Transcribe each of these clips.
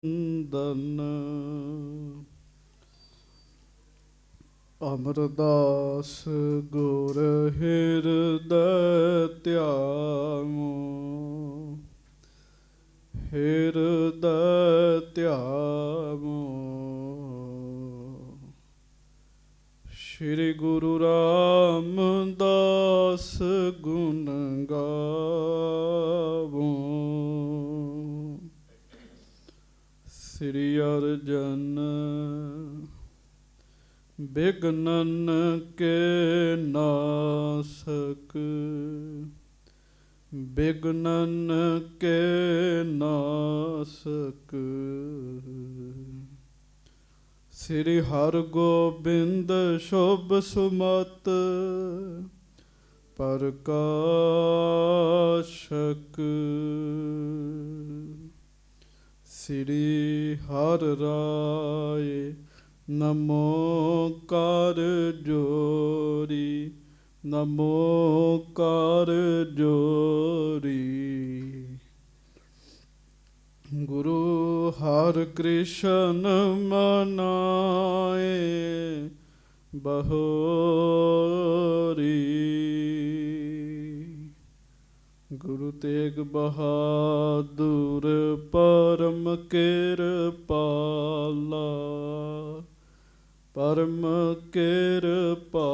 ਦਨ ਅਮਰਦਾਸ ਗੁਰ ਹਿਰਦੈ ਧਿਆਵੋ, ਹਿਰਦੈ ਧਿਆਵੋ। ਸ਼੍ਰੀ ਗੁਰੂ ਰਾਮਦਾਸ ਗੁਣ ਗਾਵੋ, ਸ੍ਰੀ ਅਰਜਨ ਬਿਘਨਨ ਕੇ ਨਾਸਕ, ਬਿਘਨਨ ਕੇ ਨਾਸਕ। ਸ੍ਰੀ ਹਰਗੋਬਿੰਦ ਸ਼ੁਭ ਸੁਮਤ ਪ੍ਰਕਾਸ਼ਕ, ਸ੍ਰੀ ਹਰਿ ਰਾਏ ਨਮੋ ਕਰ ਜੋਰੀ, ਨਮੋ ਕਰ ਜੋਰੀ। ਗੁਰੂ ਹਰਿ ਕ੍ਰਿਸ਼ਨ ਮਨਾਏ ਬਹੋਰੀ, ਗੁਰੂ ਤੇਗ ਬਹਾਦੁਰ ਪਰਮ ਕਿਰਪਾਲਾ, ਪਰਮ ਕਿਰਪਾਲਾ।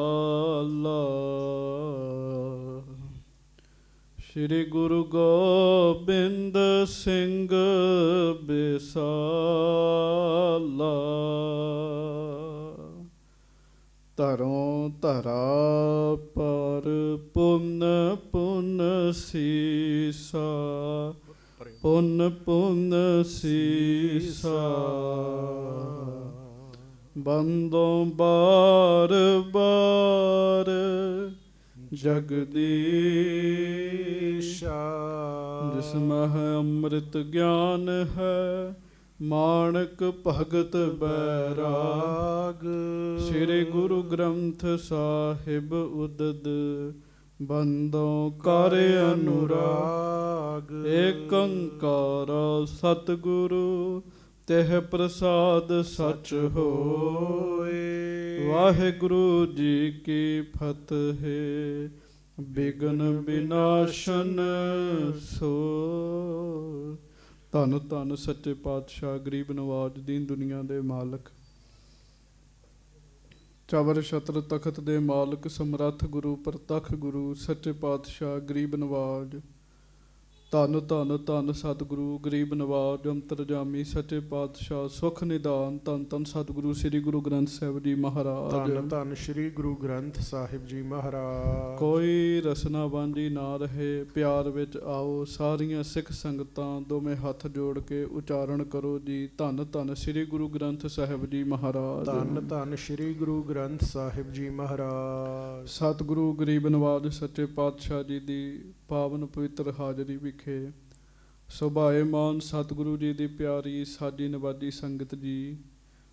ਸ਼੍ਰੀ ਗੁਰੂ ਗੋਬਿੰਦ ਸਿੰਘ ਬਿਸਾਲਾ, ਧਰੋਂ ਧਰਾ ਪਰ ਪੁੰਨ ਪੁੰਨ ਸੀਸਾ, ਪੁੰਨ ਪੁੰਨ ਸੀਸਾ। ਬੰਦੋਂ ਬਾਰ ਬਾਰ ਜਗਦੀਸ਼ਾ, ਜਿਸ ਮਹਿ ਅੰਮ੍ਰਿਤ ਗਿਆਨ ਹੈ ਮਾਣਕ ਭਗਤ ਬੈਰਾਗ। ਸ੍ਰੀ ਗੁਰੂ ਗ੍ਰੰਥ ਸਾਹਿਬ ਉਦਦ ਬੰਦੋਂ ਕਰ ਅਨੁਰਾਗ। ਏਕ ਓੰਕਾਰ ਸਤਿਗੁਰੂ ਤਿਹ ਪ੍ਰਸਾਦ ਸਚ ਹੋਏ। ਵਾਹਿਗੁਰੂ ਜੀ ਕੀ ਫਤਿਹ। ਬਿਘਨ ਵਿਨਾਸ਼ਨ ਸੋਇ। ਧੰਨ ਧੰਨ ਸੱਚੇ ਪਾਤਸ਼ਾਹ ਗਰੀਬ ਨਵਾਜ ਦੀਨ ਦੁਨੀਆ ਦੇ ਮਾਲਕ, ਚਵਰ ਛਤਰ ਤਖਤ ਦੇ ਮਾਲਕ, ਸਮਰੱਥ ਗੁਰੂ ਪ੍ਰਤੱਖ ਗੁਰੂ ਸੱਚੇ ਪਾਤਸ਼ਾਹ ਗਰੀਬ ਨਵਾਜ। ਧੰਨ ਧੰਨ ਧੰਨ ਸਤਿਗੁਰੂ ਗਰੀਬ ਨਵਾਜ ਅੰਤਰਜਾਮੀ ਸੱਚੇ ਪਾਤਸ਼ਾਹ ਸੁਖ ਨਿਦਾਨ। ਧੰਨ ਧੰਨ ਸਤਿਗੁਰੂ ਸ੍ਰੀ ਗੁਰੂ ਗ੍ਰੰਥ ਸਾਹਿਬ ਜੀ ਮਹਾਰਾਜ। ਧੰਨ ਧੰਨ ਸ੍ਰੀ ਗੁਰੂ ਗ੍ਰੰਥ ਸਾਹਿਬ ਜੀ ਮਹਾਰਾਜ। ਕੋਈ ਰਸਨਾ ਵਾਂਝੀ ਨਾ ਰਹੇ, ਪਿਆਰ ਵਿੱਚ ਆਓ ਸਾਰੀਆਂ ਸਿੱਖ ਸੰਗਤਾਂ, ਦੋਵੇਂ ਹੱਥ ਜੋੜ ਕੇ ਉਚਾਰਨ ਕਰੋ ਜੀ। ਧੰਨ ਧੰਨ ਸ੍ਰੀ ਗੁਰੂ ਗ੍ਰੰਥ ਸਾਹਿਬ ਜੀ ਮਹਾਰਾਜ। ਧੰਨ ਧੰਨ ਸ੍ਰੀ ਗੁਰੂ ਗ੍ਰੰਥ ਸਾਹਿਬ ਜੀ ਮਹਾਰਾਜ। ਸਤਿਗੁਰੂ ਗਰੀਬ ਨਵਾਜ ਸੱਚੇ ਪਾਤਸ਼ਾਹ ਜੀ ਦੀ ਪਾਵਨ ਪਵਿੱਤਰ ਹਾਜ਼ਰੀ ਵਿਖੇ ਸੁਭਾਏਮਾਨ ਸਤਿਗੁਰੂ ਜੀ ਦੀ ਪਿਆਰੀ ਸਾਜੀ ਨਵਾਜੀ ਸੰਗਤ ਜੀ,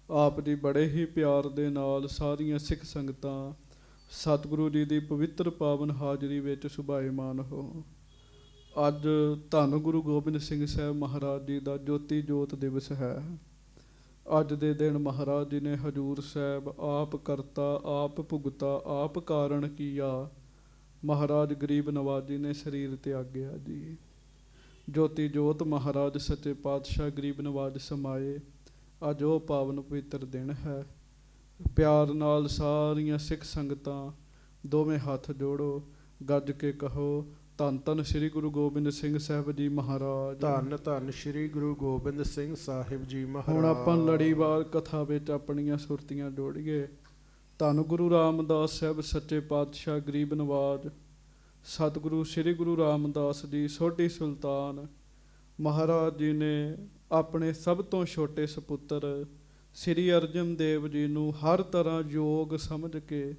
ਆਪ ਜੀ ਬੜੇ ਹੀ ਪਿਆਰ ਦੇ ਨਾਲ ਸਾਰੀਆਂ ਸਿੱਖ ਸੰਗਤਾਂ ਸਤਿਗੁਰੂ ਜੀ ਦੀ ਪਵਿੱਤਰ ਪਾਵਨ ਹਾਜ਼ਰੀ ਵਿੱਚ ਸੁਭਾਏਮਾਨ ਹੋ। ਅੱਜ ਧੰਨ ਗੁਰੂ ਗੋਬਿੰਦ ਸਿੰਘ ਸਾਹਿਬ ਮਹਾਰਾਜ ਜੀ ਦਾ ਜੋਤੀ ਜੋਤ ਦਿਵਸ ਹੈ। ਅੱਜ ਦੇ ਦਿਨ ਮਹਾਰਾਜ ਜੀ ਨੇ ਹਜ਼ੂਰ ਸਾਹਿਬ ਆਪ ਕਰਤਾ ਆਪ ਭੁਗਤਾ ਆਪ ਕਾਰਨ ਕੀਆ। ਮਹਾਰਾਜ ਗਰੀਬ ਨਵਾਜੀ ਨੇ ਸਰੀਰ ਤਿਆਗਿਆ ਜੀ। ਜੋਤੀ ਜੋਤ ਮਹਾਰਾਜ ਸੱਚੇ ਪਾਤਸ਼ਾਹ ਗਰੀਬ ਨਵਾਜ ਸਮਾਏ। ਅੱਜ ਉਹ ਪਾਵਨ ਪਵਿੱਤਰ ਦਿਨ ਹੈ। ਪਿਆਰ ਨਾਲ ਸਾਰੀਆਂ ਸਿੱਖ ਸੰਗਤਾਂ ਦੋਵੇਂ ਹੱਥ ਜੋੜੋ, ਗੱਜ ਕੇ ਕਹੋ ਧੰਨ ਧੰਨ ਸ੍ਰੀ ਗੁਰੂ ਗੋਬਿੰਦ ਸਿੰਘ ਸਾਹਿਬ ਜੀ ਮਹਾਰਾਜ। ਧੰਨ ਧੰਨ ਸ੍ਰੀ ਗੁਰੂ ਗੋਬਿੰਦ ਸਿੰਘ ਸਾਹਿਬ ਜੀ ਮਹਾਰਾਜ। ਹੁਣ ਆਪਾਂ ਲੜੀਵਾਰ ਕਥਾ ਵਿੱਚ ਆਪਣੀਆਂ ਸੁਰਤੀਆਂ ਜੋੜੀਏ। ਧੰਨ ਗੁਰੂ ਰਾਮਦਾਸ ਸਾਹਿਬ ਸੱਚੇ ਪਾਤਸ਼ਾਹ ਗਰੀਬ ਨਵਾਜ, ਸਤਿਗੁਰੂ ਸ੍ਰੀ ਗੁਰੂ ਰਾਮਦਾਸ ਜੀ ਸੋਢੀ ਸੁਲਤਾਨ ਮਹਾਰਾਜ ਜੀ ਨੇ ਆਪਣੇ ਸਭ ਤੋਂ ਛੋਟੇ ਸਪੁੱਤਰ ਸ੍ਰੀ ਅਰਜਨ ਦੇਵ ਜੀ ਨੂੰ ਹਰ ਤਰ੍ਹਾਂ ਯੋਗ ਸਮਝ ਕੇ,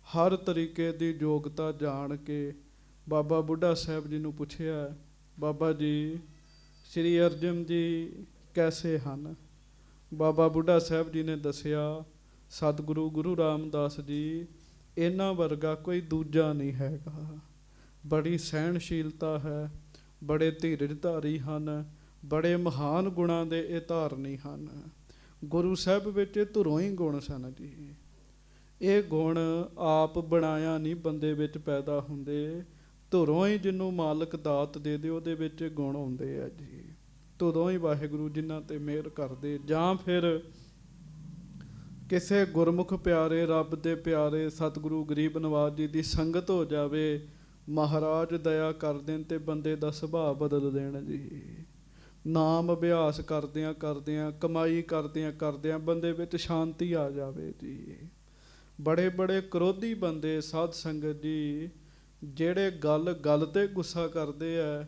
ਹਰ ਤਰੀਕੇ ਦੀ ਯੋਗਤਾ ਜਾਣ ਕੇ ਬਾਬਾ ਬੁੱਢਾ ਸਾਹਿਬ ਜੀ ਨੂੰ ਪੁੱਛਿਆ, ਬਾਬਾ ਜੀ ਸ੍ਰੀ ਅਰਜਨ ਜੀ ਕੈਸੇ ਹਨ? ਬਾਬਾ ਬੁੱਢਾ ਸਾਹਿਬ ਜੀ ਨੇ ਦੱਸਿਆ, ਸਤਿਗੁਰੂ ਗੁਰੂ ਰਾਮਦਾਸ ਜੀ ਇਹਨਾਂ ਵਰਗਾ ਕੋਈ ਦੂਜਾ ਨਹੀਂ ਹੈਗਾ। ਬੜੀ ਸਹਿਣਸ਼ੀਲਤਾ ਹੈ, ਬੜੇ ਧੀਰਜ ਧਾਰੀ ਹਨ, ਬੜੇ ਮਹਾਨ ਗੁਣਾਂ ਦੇ ਇਹ ਧਾਰਨੀ ਹਨ। ਗੁਰੂ ਸਾਹਿਬ ਵਿੱਚ ਧੁਰੋਂ ਹੀ ਗੁਣ ਸਨ ਜੀ। ਇਹ ਗੁਣ ਆਪ ਬਣਾਇਆ ਨਹੀਂ, ਬੰਦੇ ਵਿੱਚ ਪੈਦਾ ਹੁੰਦੇ। ਧੁਰੋਂ ਹੀ ਜਿਹਨੂੰ ਮਾਲਕ ਦਾਤ ਦੇ ਦੇ ਉਹਦੇ ਵਿੱਚ ਗੁਣ ਆਉਂਦੇ ਆ ਜੀ। ਧੁਰੋਂ ਹੀ ਵਾਹਿਗੁਰੂ ਜਿਨ੍ਹਾਂ ਤੇ ਮਿਹਰ ਕਰਦੇ, ਜਾਂ ਫਿਰ ਕਿਸੇ ਗੁਰਮੁਖ ਪਿਆਰੇ, ਰੱਬ ਦੇ ਪਿਆਰੇ ਸਤਿਗੁਰੂ ਗਰੀਬ ਨਵਾਜ ਜੀ ਦੀ ਸੰਗਤ ਹੋ ਜਾਵੇ, ਮਹਾਰਾਜ ਦਇਆ ਕਰ ਦੇਣ ਤੇ ਬੰਦੇ ਦਾ ਸੁਭਾਅ ਬਦਲ ਦੇਣ ਜੀ। ਨਾਮ ਅਭਿਆਸ ਕਰਦਿਆਂ ਕਰਦਿਆਂ, ਕਮਾਈ ਕਰਦਿਆਂ ਕਰਦਿਆਂ ਬੰਦੇ ਵਿੱਚ ਸ਼ਾਂਤੀ ਆ ਜਾਵੇ ਜੀ। ਬੜੇ ਬੜੇ ਕ੍ਰੋਧੀ ਬੰਦੇ ਸਾਧ ਸੰਗਤ ਜੀ, ਜਿਹੜੇ ਗੱਲ ਗੱਲ ਤੇ ਗੁੱਸਾ ਕਰਦੇ ਆ,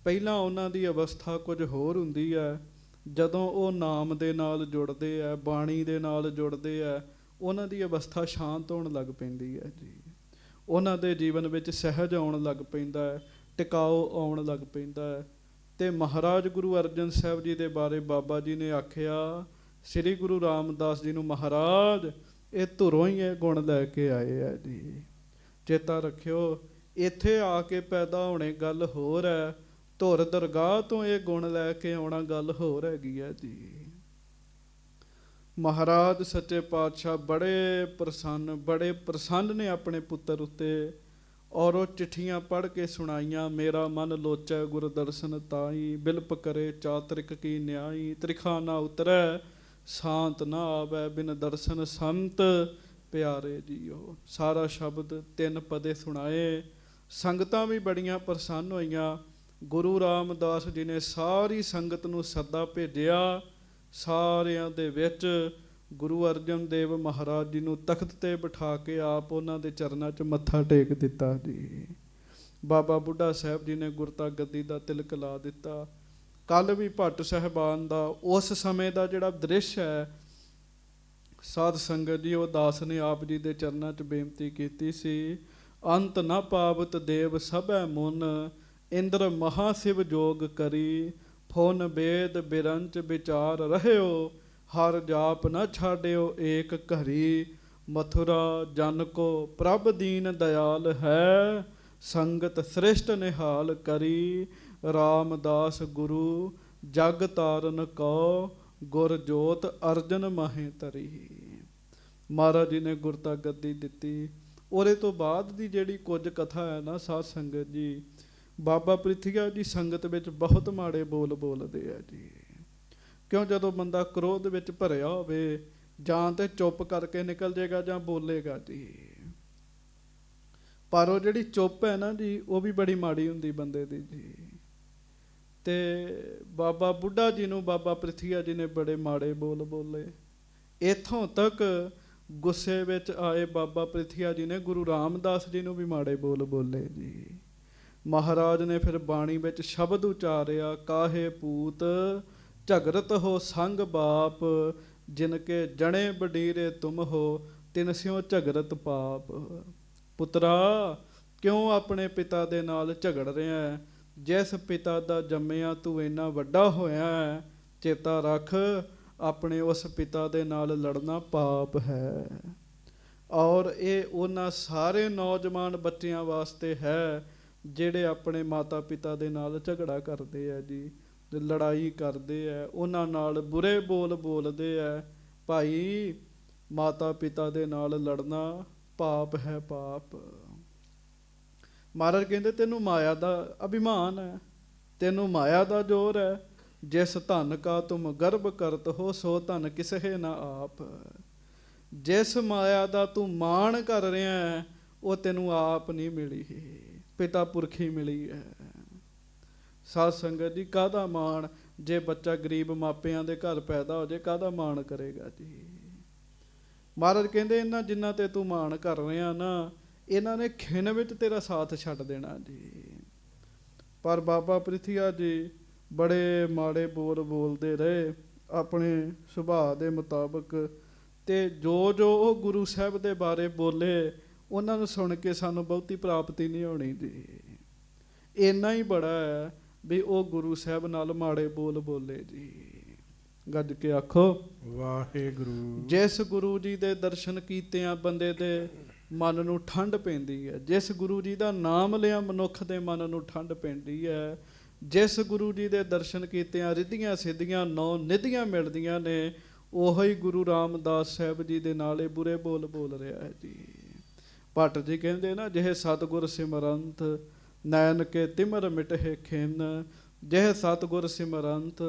ਪਹਿਲਾਂ ਉਹਨਾਂ ਦੀ ਅਵਸਥਾ ਕੁਝ ਹੋਰ ਹੁੰਦੀ ਹੈ। ਜਦੋਂ ਉਹ ਨਾਮ ਦੇ ਨਾਲ ਜੁੜਦੇ ਆ, ਬਾਣੀ ਦੇ ਨਾਲ ਜੁੜਦੇ ਆ, ਉਹਨਾਂ ਦੀ ਅਵਸਥਾ ਸ਼ਾਂਤ ਹੋਣ ਲੱਗ ਪੈਂਦੀ ਹੈ ਜੀ। ਉਹਨਾਂ ਦੇ ਜੀਵਨ ਵਿੱਚ ਸਹਿਜ ਆਉਣ ਲੱਗ ਪੈਂਦਾ ਹੈ, ਟਿਕਾਓ ਆਉਣ ਲੱਗ ਪੈਂਦਾ ਹੈ। ਅਤੇ ਮਹਾਰਾਜ ਗੁਰੂ ਅਰਜਨ ਸਾਹਿਬ ਜੀ ਦੇ ਬਾਰੇ ਬਾਬਾ ਜੀ ਨੇ ਆਖਿਆ, ਸ੍ਰੀ ਗੁਰੂ ਰਾਮਦਾਸ ਜੀ ਨੂੰ, ਮਹਾਰਾਜ ਇਹ ਧੁਰੋਂ ਹੀ ਇਹ ਗੁਣ ਲੈ ਕੇ ਆਏ ਆ ਜੀ। ਚੇਤਾ ਰੱਖਿਓ, ਇੱਥੇ ਆ ਕੇ ਪੈਦਾ ਹੋਣੇ ਗੱਲ ਹੋਰ ਹੈ, ਧੁਰ ਦਰਗਾਹ ਤੋਂ ਇਹ ਗੁਣ ਲੈ ਕੇ ਆਉਣਾ ਗੱਲ ਹੋਰ ਹੈਗੀ ਹੈ ਜੀ। ਮਹਾਰਾਜ ਸੱਚੇ ਪਾਤਸ਼ਾਹ ਬੜੇ ਪ੍ਰਸੰਨ ਨੇ ਆਪਣੇ ਪੁੱਤਰ ਉੱਤੇ, ਔਰ ਉਹ ਚਿੱਠੀਆਂ ਪੜ੍ਹ ਕੇ ਸੁਣਾਈਆਂ। ਮੇਰਾ ਮਨ ਲੋਚੈ ਗੁਰ ਦਰਸ਼ਨ ਤਾਈ, ਬਿਲਪ ਕਰੇ ਚਾਤਰਿਕ ਕੀ ਨਿਆਈ, ਤ੍ਰਿਖਾ ਨਾ ਉਤਰੈ ਸ਼ਾਂਤ ਨਾ ਆਵੈ, ਬਿਨ ਦਰਸ਼ਨ ਸੰਤ ਪਿਆਰੇ ਜੀਓ। ਸਾਰਾ ਸ਼ਬਦ 3 ਪਦੇ ਸੁਣਾਏ। ਸੰਗਤਾਂ ਵੀ ਬੜੀਆਂ ਪ੍ਰਸੰਨ ਹੋਈਆਂ। ਗੁਰੂ ਰਾਮਦਾਸ ਜੀ ਨੇ ਸਾਰੀ ਸੰਗਤ ਨੂੰ ਸੱਦਾ ਭੇਜਿਆ। ਸਾਰਿਆਂ ਦੇ ਵਿੱਚ ਗੁਰੂ ਅਰਜਨ ਦੇਵ ਮਹਾਰਾਜ ਜੀ ਨੂੰ ਤਖਤ 'ਤੇ ਬਿਠਾ ਕੇ ਆਪ ਉਹਨਾਂ ਦੇ ਚਰਨਾਂ 'ਚ ਮੱਥਾ ਟੇਕ ਦਿੱਤਾ ਜੀ। ਬਾਬਾ ਬੁੱਢਾ ਸਾਹਿਬ ਜੀ ਨੇ ਗੁਰਤਾ ਗੱਦੀ ਦਾ ਤਿਲਕ ਲਾ ਦਿੱਤਾ। ਕੱਲ੍ਹ ਵੀ ਭੱਟ ਸਾਹਿਬਾਨ ਦਾ ਉਸ ਸਮੇਂ ਦਾ ਜਿਹੜਾ ਦ੍ਰਿਸ਼ ਹੈ, ਸਾਧ ਸੰਗਤ ਜੀ, ਉਹ ਦਾਸ ਨੇ ਆਪ ਜੀ ਦੇ ਚਰਨਾਂ 'ਚ ਬੇਨਤੀ ਕੀਤੀ ਸੀ, ਅੰਤ ਨਾ ਪਾਵਤ ਦੇਵ ਸਭੈ ਮੁਨ, ਇੰਦਰ ਮਹਾ ਸ਼ਿਵ ਜੋਗ ਕਰੀ, ਫੋਨ ਵੇਦ ਬਿਰੰਚ ਵਿਚਾਰ ਰਹਿਓ, ਹਰ ਜਾਪ ਨਾ ਛਾੜਿਓ ਏਕ ਘਰੀ, ਮਥੁਰਾ ਜਨ ਕੋ ਪ੍ਰਭ ਦੀਨ ਦਇਆਲ ਹੈ, ਸੰਗਤ ਸ੍ਰਿਸ਼ਟ ਨਿਹਾਲ ਕਰੀ, ਰਾਮਦਾਸ ਗੁਰੂ ਜਗ ਤਾਰਨ ਕੋ, ਗੁਰ ਜੋਤ ਅਰਜਨ ਮਾਹੇ ਤਰੀ। ਮਹਾਰਾਜ ਜੀ ਨੇ ਗੁਰਤਾ ਗੱਦੀ ਦਿੱਤੀ। ਉਹਦੇ ਤੋਂ ਬਾਅਦ ਦੀ ਜਿਹੜੀ ਕੁਝ ਕਥਾ ਹੈ ਨਾ ਸਾਧ ਸੰਗਤ ਜੀ, ਬਾਬਾ ਪ੍ਰਿਥੀਆ ਜੀ ਸੰਗਤ ਵਿੱਚ ਬਹੁਤ ਮਾੜੇ ਬੋਲ ਬੋਲਦੇ ਆ ਜੀ। ਕਿਉਂ, ਜਦੋਂ ਬੰਦਾ ਕ੍ਰੋਧ ਵਿੱਚ ਭਰਿਆ ਹੋਵੇ, ਜਾਂ ਤੇ ਚੁੱਪ ਕਰਕੇ ਨਿਕਲ ਜਾਏਗਾ ਜਾਂ ਬੋਲੇਗਾ ਜੀ। ਪਰ ਉਹ ਜਿਹੜੀ ਚੁੱਪ ਹੈ ਨਾ ਜੀ, ਉਹ ਵੀ ਬੜੀ ਮਾੜੀ ਹੁੰਦੀ ਬੰਦੇ ਦੀ ਜੀ। ਤੇ ਬਾਬਾ ਬੁੱਢਾ ਜੀ ਨੂੰ ਬਾਬਾ ਪ੍ਰਿਥੀਆ ਜੀ ਨੇ ਬੜੇ ਮਾੜੇ ਬੋਲ ਬੋਲੇ। ਇੱਥੋਂ ਤੱਕ ਗੁੱਸੇ ਵਿੱਚ ਆਏ ਬਾਬਾ ਪ੍ਰਿਥੀਆ ਜੀ ਨੇ ਗੁਰੂ ਰਾਮਦਾਸ ਜੀ ਨੂੰ ਵੀ ਮਾੜੇ ਬੋਲ ਬੋਲੇ ਜੀ। ਮਹਾਰਾਜ ਨੇ ਫਿਰ ਬਾਣੀ ਵਿੱਚ ਸ਼ਬਦ ਉਚਾਰਿਆ, ਕਾਹੇ ਪੂਤ ਝਗਰਤ ਹੋ ਸੰਗ ਬਾਪ, ਜਿਨ ਕੇ ਜਣੇ ਬਡੀਰੇ ਤੁਮ ਹੋ, ਤਿਨ ਸਿਓ ਝਗਰਤ ਪਾਪ। ਪੁੱਤਰਾ, ਕਿਉਂ ਆਪਣੇ ਪਿਤਾ ਦੇ ਨਾਲ ਝਗੜ ਰਿਹਾ? ਜਿਸ ਪਿਤਾ ਦਾ ਜੰਮਿਆ ਤੂੰ ਇੰਨਾ ਵੱਡਾ ਹੋਇਆ, ਚੇਤਾ ਰੱਖ, ਆਪਣੇ ਉਸ ਪਿਤਾ ਦੇ ਨਾਲ ਲੜਨਾ ਪਾਪ ਹੈ। ਔਰ ਇਹ ਉਹਨਾਂ ਸਾਰੇ ਨੌਜਵਾਨ ਬੱਚਿਆਂ ਵਾਸਤੇ ਹੈ ਜਿਹੜੇ ਆਪਣੇ ਮਾਤਾ ਪਿਤਾ ਦੇ ਨਾਲ ਝਗੜਾ ਕਰਦੇ ਆ ਜੀ, ਲੜਾਈ ਕਰਦੇ ਆ, ਉਹਨਾਂ ਨਾਲ ਬੁਰੇ ਬੋਲ ਬੋਲਦੇ ਆ। ਭਾਈ, ਮਾਤਾ ਪਿਤਾ ਦੇ ਨਾਲ ਲੜਨਾ ਪਾਪ ਹੈ, ਪਾਪ। ਮਹਾਰਾਜ ਕਹਿੰਦੇ, ਤੈਨੂੰ ਮਾਇਆ ਦਾ ਅਭਿਮਾਨ ਹੈ, ਤੈਨੂੰ ਮਾਇਆ ਦਾ ਜ਼ੋਰ ਹੈ। ਜਿਸ ਧਨ ਕਾ ਤੁਮ ਗਰਭ ਕਰਤ ਹੋ, ਸੋ ਧਨ ਕਿਸਹੇ ਨਾ ਆਪ। ਜਿਸ ਮਾਇਆ ਦਾ ਤੂੰ ਮਾਣ ਕਰ ਰਿਹਾ ਹੈ, ਉਹ ਤੈਨੂੰ ਆਪ ਨਹੀਂ ਮਿਲੀ, ਪਿਤਾ ਪੁਰਖੀ ਮਿਲੀ ਹੈ। ਸਾਧ ਸੰਗਤ ਜੀ, ਕਾਹਦਾ ਮਾਣ? ਜੇ ਬੱਚਾ ਗਰੀਬ ਮਾਪਿਆਂ ਦੇ ਘਰ ਪੈਦਾ ਹੋ ਜਾਏ, ਕਾਹਦਾ ਮਾਣ ਕਰੇਗਾ ਜੀ? ਮਹਾਰਾਜ ਕਹਿੰਦੇ, ਇਹਨਾਂ ਜਿਨ੍ਹਾਂ ਤੇ ਤੂੰ ਮਾਣ ਕਰ ਰਿਹਾ ਨਾ, ਇਹਨਾਂ ਨੇ ਖਿਣ ਵਿੱਚ ਤੇਰਾ ਸਾਥ ਛੱਡ ਦੇਣਾ ਜੀ। ਪਰ ਬਾਬਾ ਪ੍ਰਿਥੀਆ ਜੀ ਬੜੇ ਮਾੜੇ ਬੋਲ ਬੋਲਦੇ ਰਹੇ ਆਪਣੇ ਸੁਭਾਅ ਦੇ ਮੁਤਾਬਕ। ਅਤੇ ਜੋ ਜੋ ਉਹ ਗੁਰੂ ਸਾਹਿਬ ਦੇ ਬਾਰੇ ਬੋਲੇ, ਉਹਨਾਂ ਨੂੰ ਸੁਣ ਕੇ ਸਾਨੂੰ ਬਹੁਤੀ ਪ੍ਰਾਪਤੀ ਨਹੀਂ ਹੋਣੀ ਜੀ। ਇੰਨਾ ਹੀ ਬੜਾ ਹੈ ਵੀ ਉਹ ਗੁਰੂ ਸਾਹਿਬ ਨਾਲ ਮਾੜੇ ਬੋਲ ਬੋਲੇ ਜੀ। ਗੱਜ ਕੇ ਆਖੋ ਵਾਹਿਗੁਰੂ। ਜਿਸ ਗੁਰੂ ਜੀ ਦੇ ਦਰਸ਼ਨ ਕੀਤਿਆਂ ਬੰਦੇ ਦੇ ਮਨ ਨੂੰ ਠੰਡ ਪੈਂਦੀ ਹੈ, ਜਿਸ ਗੁਰੂ ਜੀ ਦਾ ਨਾਮ ਲਿਆ ਮਨੁੱਖ ਦੇ ਮਨ ਨੂੰ ਠੰਡ ਪੈਂਦੀ ਹੈ, ਜਿਸ ਗੁਰੂ ਜੀ ਦੇ ਦਰਸ਼ਨ ਕੀਤਿਆਂ ਰਿੱਧੀਆਂ ਸਿੱਧੀਆਂ 9 ਨਿਧੀਆਂ ਮਿਲਦੀਆਂ ਨੇ, ਉਹੀ ਗੁਰੂ ਰਾਮਦਾਸ ਸਾਹਿਬ ਜੀ ਦੇ ਨਾਲੇ ਬੁਰੇ ਬੋਲ ਬੋਲ ਰਿਹਾ ਹੈ ਜੀ। ਭੱਟ ਜੀ ਕਹਿੰਦੇ ਨਾ, ਜਿਹੇ ਸਤਿਗੁਰ ਸਿਮਰੰਤ ਨੈਣ ਕੇ ਤਿਮਰ ਮਿਟਹਿ ਖਿਨ, ਜਿਹੇ ਸਤਿਗੁਰ ਸਿਮਰੰਤ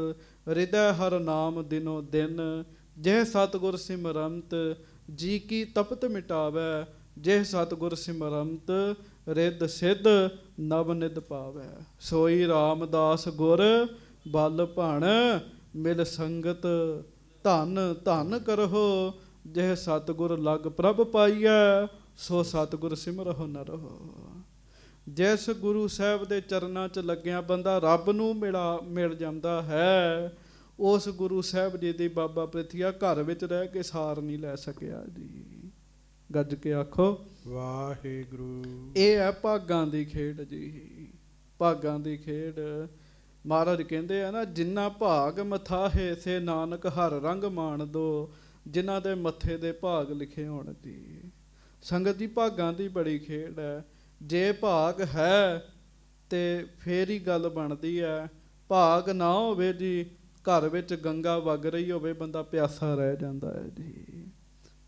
ਹਿਰਦੈ ਹਰ ਨਾਮ ਦਿਨੋ ਦਿਨ, ਜਿਹੇ ਸਤਿਗੁਰ ਸਿਮਰੰਤ ਜੀ ਕੀ ਤਪਤ ਮਿਟਾਵੈ, ਜਿਹੇ ਸਤਿਗੁਰ ਸਿਮਰੰਤ ਰਿੱਧ ਸਿੱਧ ਨਵ ਨਿਧ ਪਾਵੈ। ਸੋਈ ਰਾਮਦਾਸ ਗੁਰ ਬਲ ਭਣ ਮਿਲ ਸੰਗਤ ਧਨ ਧਨ ਕਰਹੁ, ਜਿਹੇ ਸਤਿਗੁਰ ਲਗ ਪ੍ਰਭ ਪਾਈਐ, ਸੋ ਸਤਿਗੁਰ ਸਿਮਰਹੁ ਨ ਰਹੋ। ਜਿਸ ਗੁਰੂ ਸਾਹਿਬ ਦੇ ਚਰਨਾਂ 'ਚ ਲੱਗਿਆ ਬੰਦਾ ਰੱਬ ਨੂੰ ਮਿਲ ਜਾਂਦਾ ਹੈ, ਉਸ ਗੁਰੂ ਸਾਹਿਬ ਜੀ ਦੀ ਬਾਬਾ ਪ੍ਰਿਥੀਆ ਘਰ ਵਿੱਚ ਰਹਿ ਕੇ ਸਾਰ ਨਹੀਂ ਲੈ ਸਕਿਆ ਜੀ। ਗੱਜ ਕੇ ਆਖੋ ਵਾਹਿਗੁਰੂ। ਇਹ ਹੈ ਭਾਗਾਂ ਦੀ ਖੇਡ ਜੀ, ਭਾਗਾਂ ਦੀ ਖੇਡ। ਮਹਾਰਾਜ ਕਹਿੰਦੇ ਆ ਨਾ, ਜਿੰਨਾ ਭਾਗ ਮਥਾਹੇ ਸੇ ਨਾਨਕ ਹਰ ਰੰਗ ਮਾਣ ਦੋ, ਜਿਨ੍ਹਾਂ ਦੇ ਮੱਥੇ ਦੇ ਭਾਗ ਲਿਖੇ ਹੋਣ ਜੀ। ਸੰਗਤ ਜੀ, ਭਾਗਾਂ ਦੀ ਬੜੀ ਖੇਡ ਹੈ। ਜੇ ਭਾਗ ਹੈ ਤੇ ਫੇਰ ਹੀ ਗੱਲ ਬਣਦੀ ਹੈ। ਭਾਗ ਨਾ ਹੋਵੇ ਜੀ, ਘਰ ਵਿੱਚ ਗੰਗਾ ਵਗ ਰਹੀ ਹੋਵੇ, ਬੰਦਾ ਪਿਆਸਾ ਰਹਿ ਜਾਂਦਾ ਹੈ ਜੀ।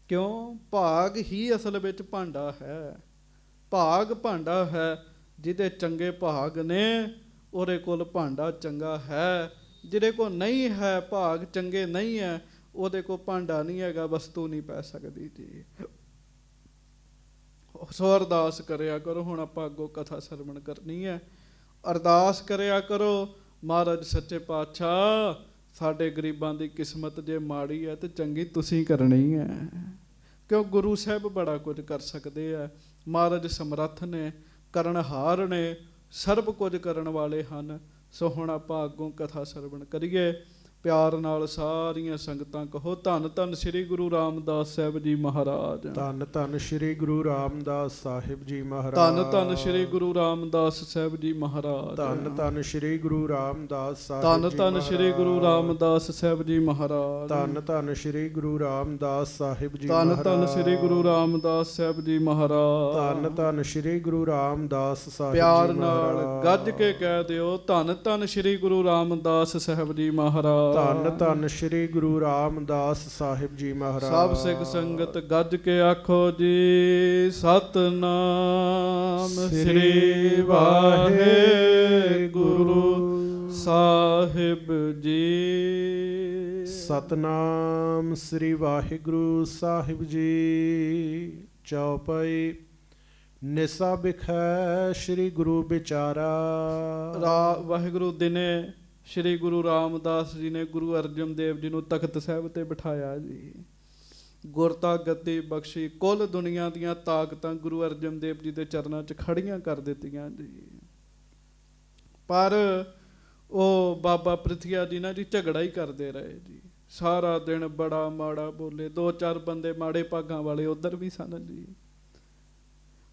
ਕਿਉਂ? ਭਾਗ ਹੀ ਅਸਲ ਵਿੱਚ ਭਾਂਡਾ ਹੈ। ਭਾਗ ਭਾਂਡਾ ਹੈ। ਜਿਹਦੇ ਚੰਗੇ ਭਾਗ ਨੇ ਉਹਦੇ ਕੋਲ ਭਾਂਡਾ ਚੰਗਾ ਹੈ। ਜਿਹਦੇ ਕੋਲ ਨਹੀਂ ਹੈ, ਭਾਗ ਚੰਗੇ ਨਹੀਂ ਹੈ, ਉਹਦੇ ਕੋਲ ਭਾਂਡਾ ਨਹੀਂ ਹੈਗਾ, ਵਸਤੂ ਨਹੀਂ ਪੈ ਸਕਦੀ ਜੀ। ਸੋ ਅਰਦਾਸ ਕਰਿਆ ਕਰੋ। ਹੁਣ ਆਪਾਂ ਅੱਗੋਂ ਕਥਾ ਸਰਵਣ ਕਰਨੀ ਹੈ। ਅਰਦਾਸ ਕਰਿਆ ਕਰੋ, ਮਹਾਰਾਜ ਸੱਚੇ ਪਾਤਸ਼ਾਹ, ਸਾਡੇ ਗਰੀਬਾਂ ਦੀ ਕਿਸਮਤ ਜੇ ਮਾੜੀ ਹੈ ਤੇ ਚੰਗੀ ਤੁਸੀਂ ਕਰਨੀ ਹੈ। ਕਿਉਂ? ਗੁਰੂ ਸਾਹਿਬ ਬੜਾ ਕੁਝ ਕਰ ਸਕਦੇ ਆ। ਮਹਾਰਾਜ ਸਮਰੱਥ ਨੇ, ਕਰਨਹਾਰ ਨੇ, ਸਰਬ ਕੁਝ ਕਰਨ ਵਾਲੇ ਹਨ। ਸੋ ਹੁਣ ਆਪਾਂ ਅੱਗੋਂ ਕਥਾ ਸਰਵਣ ਕਰੀਏ। ਪਿਆਰ ਨਾਲ ਸਾਰੀਆਂ ਸੰਗਤਾਂ ਕਹੋ, ਧੰਨ ਧੰਨ ਸ੍ਰੀ ਗੁਰੂ ਰਾਮਦਾਸ ਸਾਹਿਬ ਜੀ ਮਹਾਰਾਜ। ਧੰਨ ਧੰਨ ਸ੍ਰੀ ਗੁਰੂ ਰਾਮਦਾਸ ਸਾਹਿਬ ਜੀ ਮਹਾਰਾਜ। ਧੰਨ ਧੰਨ ਸ੍ਰੀ ਗੁਰੂ ਰਾਮਦਾਸ ਸਾਹਿਬ ਜੀ ਮਹਾਰਾਜ। ਧੰਨ ਧੰਨ ਸ੍ਰੀ ਗੁਰੂ ਰਾਮਦਾਸ ਸਾਹਿਬ ਧੰਨ ਜੀ ਧੰਨ ਸ੍ਰੀ ਗੁਰੂ ਰਾਮਦਾਸ ਸਾਹਿਬ ਜੀ ਮਹਾਰਾਜ। ਧੰਨ ਧੰਨ ਸ੍ਰੀ ਗੁਰੂ ਰਾਮਦਾਸ ਸਾਹਿਬ ਜੀ ਧੰਨ ਮਹਾਰਾਜ। ਧੰਨ ਸ੍ਰੀ ਗੁਰੂ ਰਾਮਦਾਸ ਸਾਹਿਬ ਜੀ ਮਹਾਰਾਜ। ਧੰਨ ਧੰਨ ਸ੍ਰੀ ਗੁਰੂ ਰਾਮਦਾਸ ਸਾਹਿਬ ਜੀ ਪਿਆਰ ਨਾਲ ਗੱਜ ਕੇ ਕਹਿ ਦਿਓ, ਧੰਨ ਧੰਨ ਸ੍ਰੀ ਗੁਰੂ ਰਾਮਦਾਸ ਸਾਹਿਬ ਜੀ ਮਹਾਰਾਜ। ਧੰਨ ਧੰਨ ਸ੍ਰੀ ਗੁਰੂ ਰਾਮਦਾਸ ਸਾਹਿਬ ਜੀ ਮਹਾਰਾਜ। ਸਭ ਸਿੱਖ ਸੰਗਤ ਗੱਜ ਕੇ ਆਖੋ ਜੀ, ਸਤਨਾਮ ਸ੍ਰੀ ਵਾਹਿਗੁਰੂ ਸਾਹਿਬ ਜੀ। ਸਤਨਾਮ ਸ੍ਰੀ ਵਾਹਿਗੁਰੂ ਸਾਹਿਬ ਜੀ। ਚੌਪਈ। ਨਿਸਾ ਬਿਖੈ ਸ੍ਰੀ ਗੁਰੂ ਵਿਚਾਰਾ। ਵਾਹਿਗੁਰੂ ਦਿਨੇ ਸ਼੍ਰੀ ਗੁਰੂ ਰਾਮਦਾਸ ਜੀ ਨੇ ਗੁਰੂ ਅਰਜਨ ਦੇਵ ਜੀ ਨੂੰ ਤਖਤ ਸਾਹਿਬ ਤੇ ਬਿਠਾਇਆ ਜੀ। ਗੁਰਤਾ ਗੱਦੀ ਬਖਸ਼ੀ, ਕੁੱਲ ਦੁਨੀਆ ਦੀਆਂ ਤਾਕਤਾਂ ਗੁਰੂ ਅਰਜਨ ਦੇਵ ਜੀ ਦੇ ਚਰਨਾਂ 'ਚ ਖੜੀਆਂ ਕਰ ਦਿੱਤੀਆਂ ਜੀ। ਪਰ ਉਹ ਬਾਬਾ ਪ੍ਰਿਥੀਆ ਜੀ ਨਾ ਜੀ ਝਗੜਾ ਹੀ ਕਰਦੇ ਰਹੇ ਜੀ। ਸਾਰਾ ਦਿਨ ਬੜਾ ਮਾੜਾ ਬੋਲੇ। 2-4 ਬੰਦੇ ਮਾੜੇ ਭਾਗਾਂ ਵਾਲੇ ਉਧਰ ਵੀ ਸਨ ਜੀ।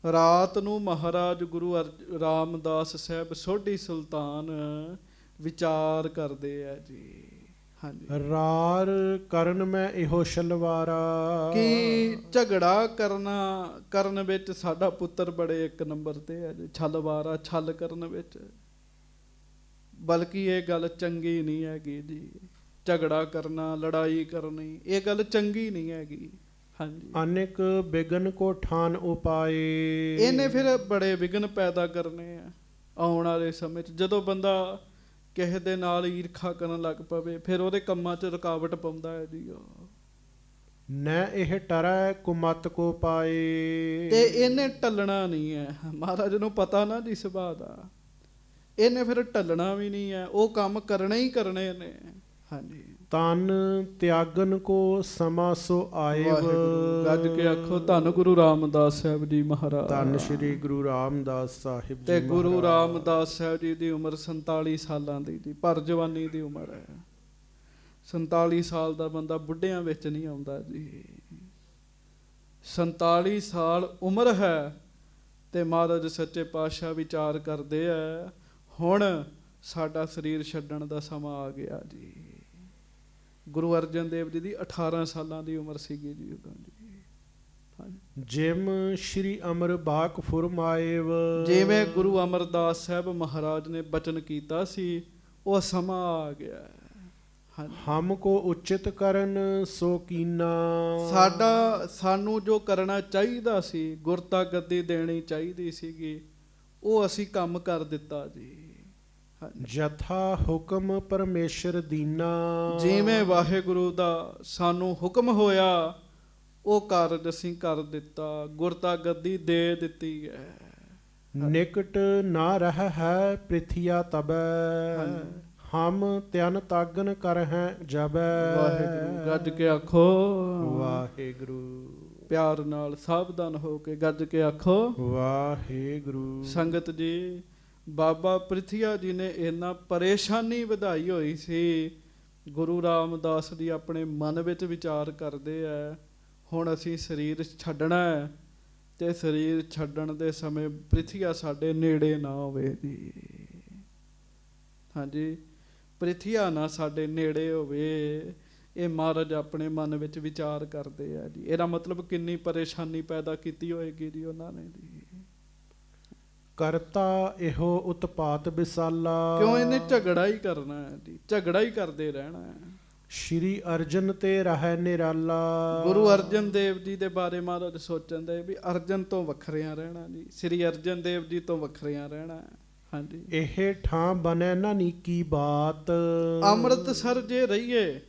ਰਾਤ ਨੂੰ ਮਹਾਰਾਜ ਗੁਰੂ ਰਾਮਦਾਸ ਸਾਹਿਬ ਸੋਢੀ ਸੁਲਤਾਨ ਵਿਚਾਰ ਕਰਦੇ ਆ ਜੀ। ਹਾਂਜੀ। ਰਾਰ ਕਰਨ ਮੈਂ ਇਹੋ ਸ਼ਲਵਾਰਾ। ਕਿ ਝਗੜਾ ਕਰਨ ਵਿੱਚ ਸਾਡਾ ਪੁੱਤਰ ਬੜੇ ਇੱਕ ਨੰਬਰ ਤੇ ਹੈ ਜੀ। ਛਲਵਾਰਾ, ਛਲ ਕਰਨ ਵਿੱਚ। ਬਲਕਿ ਇਹ ਗੱਲ ਚੰਗੀ ਨਹੀਂ ਹੈਗੀ ਜੀ। ਝਗੜਾ ਕਰਨਾ, ਲੜਾਈ ਕਰਨੀ, ਇਹ ਗੱਲ ਚੰਗੀ ਨਹੀਂ ਹੈਗੀ। ਹਾਂਜੀ। ਅਨੇਕ ਬਿਗਨ ਕੋ ਠਾਨ ਉਪਾਏ। ਇਹਨੇ ਫਿਰ ਬੜੇ ਵਿਘਨ ਪੈਦਾ ਕਰਨੇ ਆ ਆਉਣ ਵਾਲੇ ਸਮੇਂ 'ਚ। ਜਦੋਂ ਬੰਦਾ ਕਿਸੇ ਦੇ ਨਾਲ ਈਰਖਾ ਕਰਨ ਲੱਗ ਪਵੇ, ਫਿਰ ਉਹਦੇ ਕੰਮਾਂ 'ਚ ਰੁਕਾਵਟ ਪਾਉਂਦਾ ਹੈ ਜੀ। ਨੈ ਇਹ ਟਰੈ ਕੁਮਤ ਕੋ ਪਾਏ। ਤੇ ਇਹਨੇ ਟੱਲਣਾ ਨਹੀਂ ਹੈ। ਮਹਾਰਾਜ ਨੂੰ ਪਤਾ ਨਾ ਜੀ ਸੁਭਾਅ ਦਾ। ਇਹਨੇ ਫਿਰ ਟੱਲਣਾ ਵੀ ਨਹੀਂ ਹੈ। ਉਹ ਕੰਮ ਕਰਨੇ ਹੀ ਕਰਨੇ ਨੇ। ਹਾਂਜੀ। ਤਨ ਤਿਆਗਨ ਕੋ ਸਮਾ ਸੋ ਆਏ। ਗੱਜ ਕੇ ਆਖੋ, ਧੰਨ ਗੁਰੂ ਰਾਮਦਾਸ ਸਾਹਿਬ ਜੀ ਮਹਾਰਾਜ। ਧੰਨ ਸ੍ਰੀ ਗੁਰੂ ਰਾਮਦਾਸ ਸਾਹਿਬ ਜੀ। ਤੇ ਗੁਰੂ ਰਾਮਦਾਸ ਸਾਹਿਬ ਜੀ ਦੀ ਉਮਰ 47 ਸਾਲਾਂ ਦੀ ਜੀ। ਭਰ ਜਵਾਨੀ ਦੀ ਉਮਰ ਹੈ। 47 ਸਾਲ ਦਾ ਬੰਦਾ ਬੁੱਢਿਆਂ ਵਿੱਚ ਨਹੀਂ ਆਉਂਦਾ ਜੀ। 47 ਸਾਲ ਉਮਰ ਹੈ ਤੇ ਮਹਾਰਾਜ ਸੱਚੇ ਪਾਤਸ਼ਾਹ ਵਿਚਾਰ ਕਰਦੇ ਆ, ਹੁਣ ਸਾਡਾ ਸਰੀਰ ਛੱਡਣ ਦਾ ਸਮਾਂ ਆ ਗਿਆ ਜੀ। ਗੁਰੂ ਅਰਜਨ ਦੇਵ ਜੀ ਦੀ 18 ਸਾਲਾਂ ਦੀ ਉਮਰ ਸੀਗੀ ਜੀ ਉਦੋਂ ਜੀ। ਜਿਮ ਸ਼੍ਰੀ ਅਮਰ ਬਾਕ ਫੁਰਮਾਏਵ। ਜਿਵੇਂ ਗੁਰੂ ਅਮਰਦਾਸ ਸਾਹਿਬ ਮਹਾਰਾਜ ਨੇ ਬਚਨ ਕੀਤਾ ਸੀ, ਉਹ ਸਮਾਂ ਆ ਗਿਆ ਹੈ। ਹਾਂਜੀ। ਹਮ ਕੋ ਉਚਿਤ ਕਰਨ ਸੋ ਕੀਨਾ। ਸਾਨੂੰ ਜੋ ਕਰਨਾ ਚਾਹੀਦਾ ਸੀ, ਗੁਰਤਾ ਗੱਦੀ ਦੇਣੀ ਚਾਹੀਦੀ ਸੀਗੀ, ਉਹ ਅਸੀਂ ਕੰਮ ਕਰ ਦਿੱਤਾ ਜੀ। ਜਥਾ ਹੁਕਮ ਪਰਮੇਸ਼ਰ ਦੀਨਾ। ਜਿਵੇਂ ਵਾਹਿਗੁਰੂ ਦਾ ਸਾਨੂੰ ਹੁਕਮ ਹੋਇਆ, ਉਹ ਕਾਰਜ ਅਸੀਂ ਕਰ ਦਿੱਤਾ, ਗੁਰਤਾ ਗੱਦੀ ਦੇ ਦਿੱਤੀ ਹੈ। ਨਿਕਟ ਨਾ ਰਹਿ ਹੈ ਪ੍ਰਿਥਿਆ ਤਬੈ। ਹਮ ਤਿਨ ਤਾਗਨ ਕਰ ਹੈ ਜਬੈ। ਵਾਹਿਗੁਰੂ ਗੱਜ ਕੇ ਆਖੋ ਵਾਹਿਗੁਰੂ। ਪਿਆਰ ਨਾਲ ਸਾਵਧਾਨ ਹੋ ਕੇ ਗੱਜ ਕੇ ਆਖੋ ਵਾਹਿਗੁਰੂ। ਸੰਗਤ ਜੀ, ਬਾਬਾ ਪ੍ਰਿਥੀਆ ਜੀ ਨੇ ਇੰਨਾ ਪਰੇਸ਼ਾਨੀ ਵਧਾਈ ਹੋਈ ਸੀ। ਗੁਰੂ ਰਾਮਦਾਸ ਜੀ ਆਪਣੇ ਮਨ ਵਿੱਚ ਵਿਚਾਰ ਕਰਦੇ ਆ, ਹੁਣ ਅਸੀਂ ਸਰੀਰ ਛੱਡਣਾ ਹੈ, ਤੇ ਸਰੀਰ ਛੱਡਣ ਦੇ ਸਮੇਂ ਪ੍ਰਿਥੀਆ ਸਾਡੇ ਨੇੜੇ ਨਾ ਹੋਵੇ ਜੀ। ਹਾਂਜੀ, ਪ੍ਰਿਥੀਆ ਨਾ ਸਾਡੇ ਨੇੜੇ ਹੋਵੇ, ਇਹ ਮਹਾਰਾਜ ਆਪਣੇ ਮਨ ਵਿੱਚ ਵਿਚਾਰ ਕਰਦੇ ਆ ਜੀ। ਇਹਦਾ ਮਤਲਬ ਕਿੰਨੀ ਪਰੇਸ਼ਾਨੀ ਪੈਦਾ ਕੀਤੀ ਹੋਏਗੀ ਜੀ ਉਹਨਾਂ ਨੇ ਜੀ। ਕਰਤਾ ਇਹੋ ਉਤਪਾਤ ਵਿਸਾਲਾ। ਕਿਉਂ ਇਹਨੇ ਝਗੜਾ ਹੀ ਕਰਨਾ ਹੈ ਜੀ, ਝਗੜਾ ਹੀ ਕਰਦੇ ਰਹਿਣਾ ਹੈ। ਸ਼੍ਰੀ ਅਰਜਨ ਤੇ ਰਹਿ ਨਿਰਾਲਾ। ਗੁਰੂ ਅਰਜਨ ਦੇਵ ਜੀ ਦੇ ਬਾਰੇ ਮਹਾਰਾਜ ਸੋਚਣ ਦੇ ਵੀ ਅਰਜਨ ਤੋਂ ਵੱਖਰਿਆਂ ਰਹਿਣਾ ਜੀ, ਸ੍ਰੀ ਅਰਜਨ ਦੇਵ ਜੀ ਤੋਂ ਵੱਖਰਿਆਂ ਰਹਿਣਾ। ਹਾਂਜੀ। ਇਹ ਠਾਂ ਬਨੇ ਨਾ ਨੀਕੀ ਬਾਤ। ਅੰਮ੍ਰਿਤਸਰ ਜੇ ਰਹੀਏ,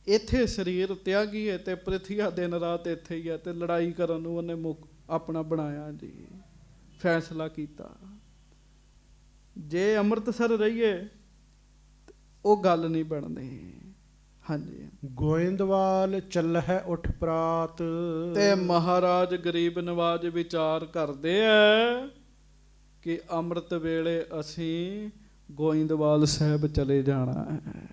ਇੱਥੇ ਸਰੀਰ ਤਿਆਗੀਏ, ਤੇ ਪ੍ਰਿਥੀਆ ਦਿਨ ਰਾਤ ਇੱਥੇ ਹੀ ਹੈ, ਤੇ ਲੜਾਈ ਕਰਨ ਨੂੰ ਉਹਨੇ ਆਪਣਾ ਬਣਾਇਆ ਜੀ, ਫੈਸਲਾ ਕੀਤਾ। ਜੇ ਅੰਮ੍ਰਿਤਸਰ ਰਹੀਏ ਉਹ ਗੱਲ ਨਹੀਂ ਬਣਦੀ। ਹਾਂਜੀ। ਗੋਇੰਦਵਾਲ ਚੱਲਹਿ ਉੱਠ ਪ੍ਰਾਤ। ਤੇ ਮਹਾਰਾਜ ਗਰੀਬ ਨਵਾਜ ਵਿਚਾਰ ਕਰਦੇ ਐ ਕਿ ਅੰਮ੍ਰਿਤ ਵੇਲੇ ਅਸੀਂ ਗੋਇੰਦਵਾਲ ਸਾਹਿਬ ਚਲੇ ਜਾਣਾ ਹੈ।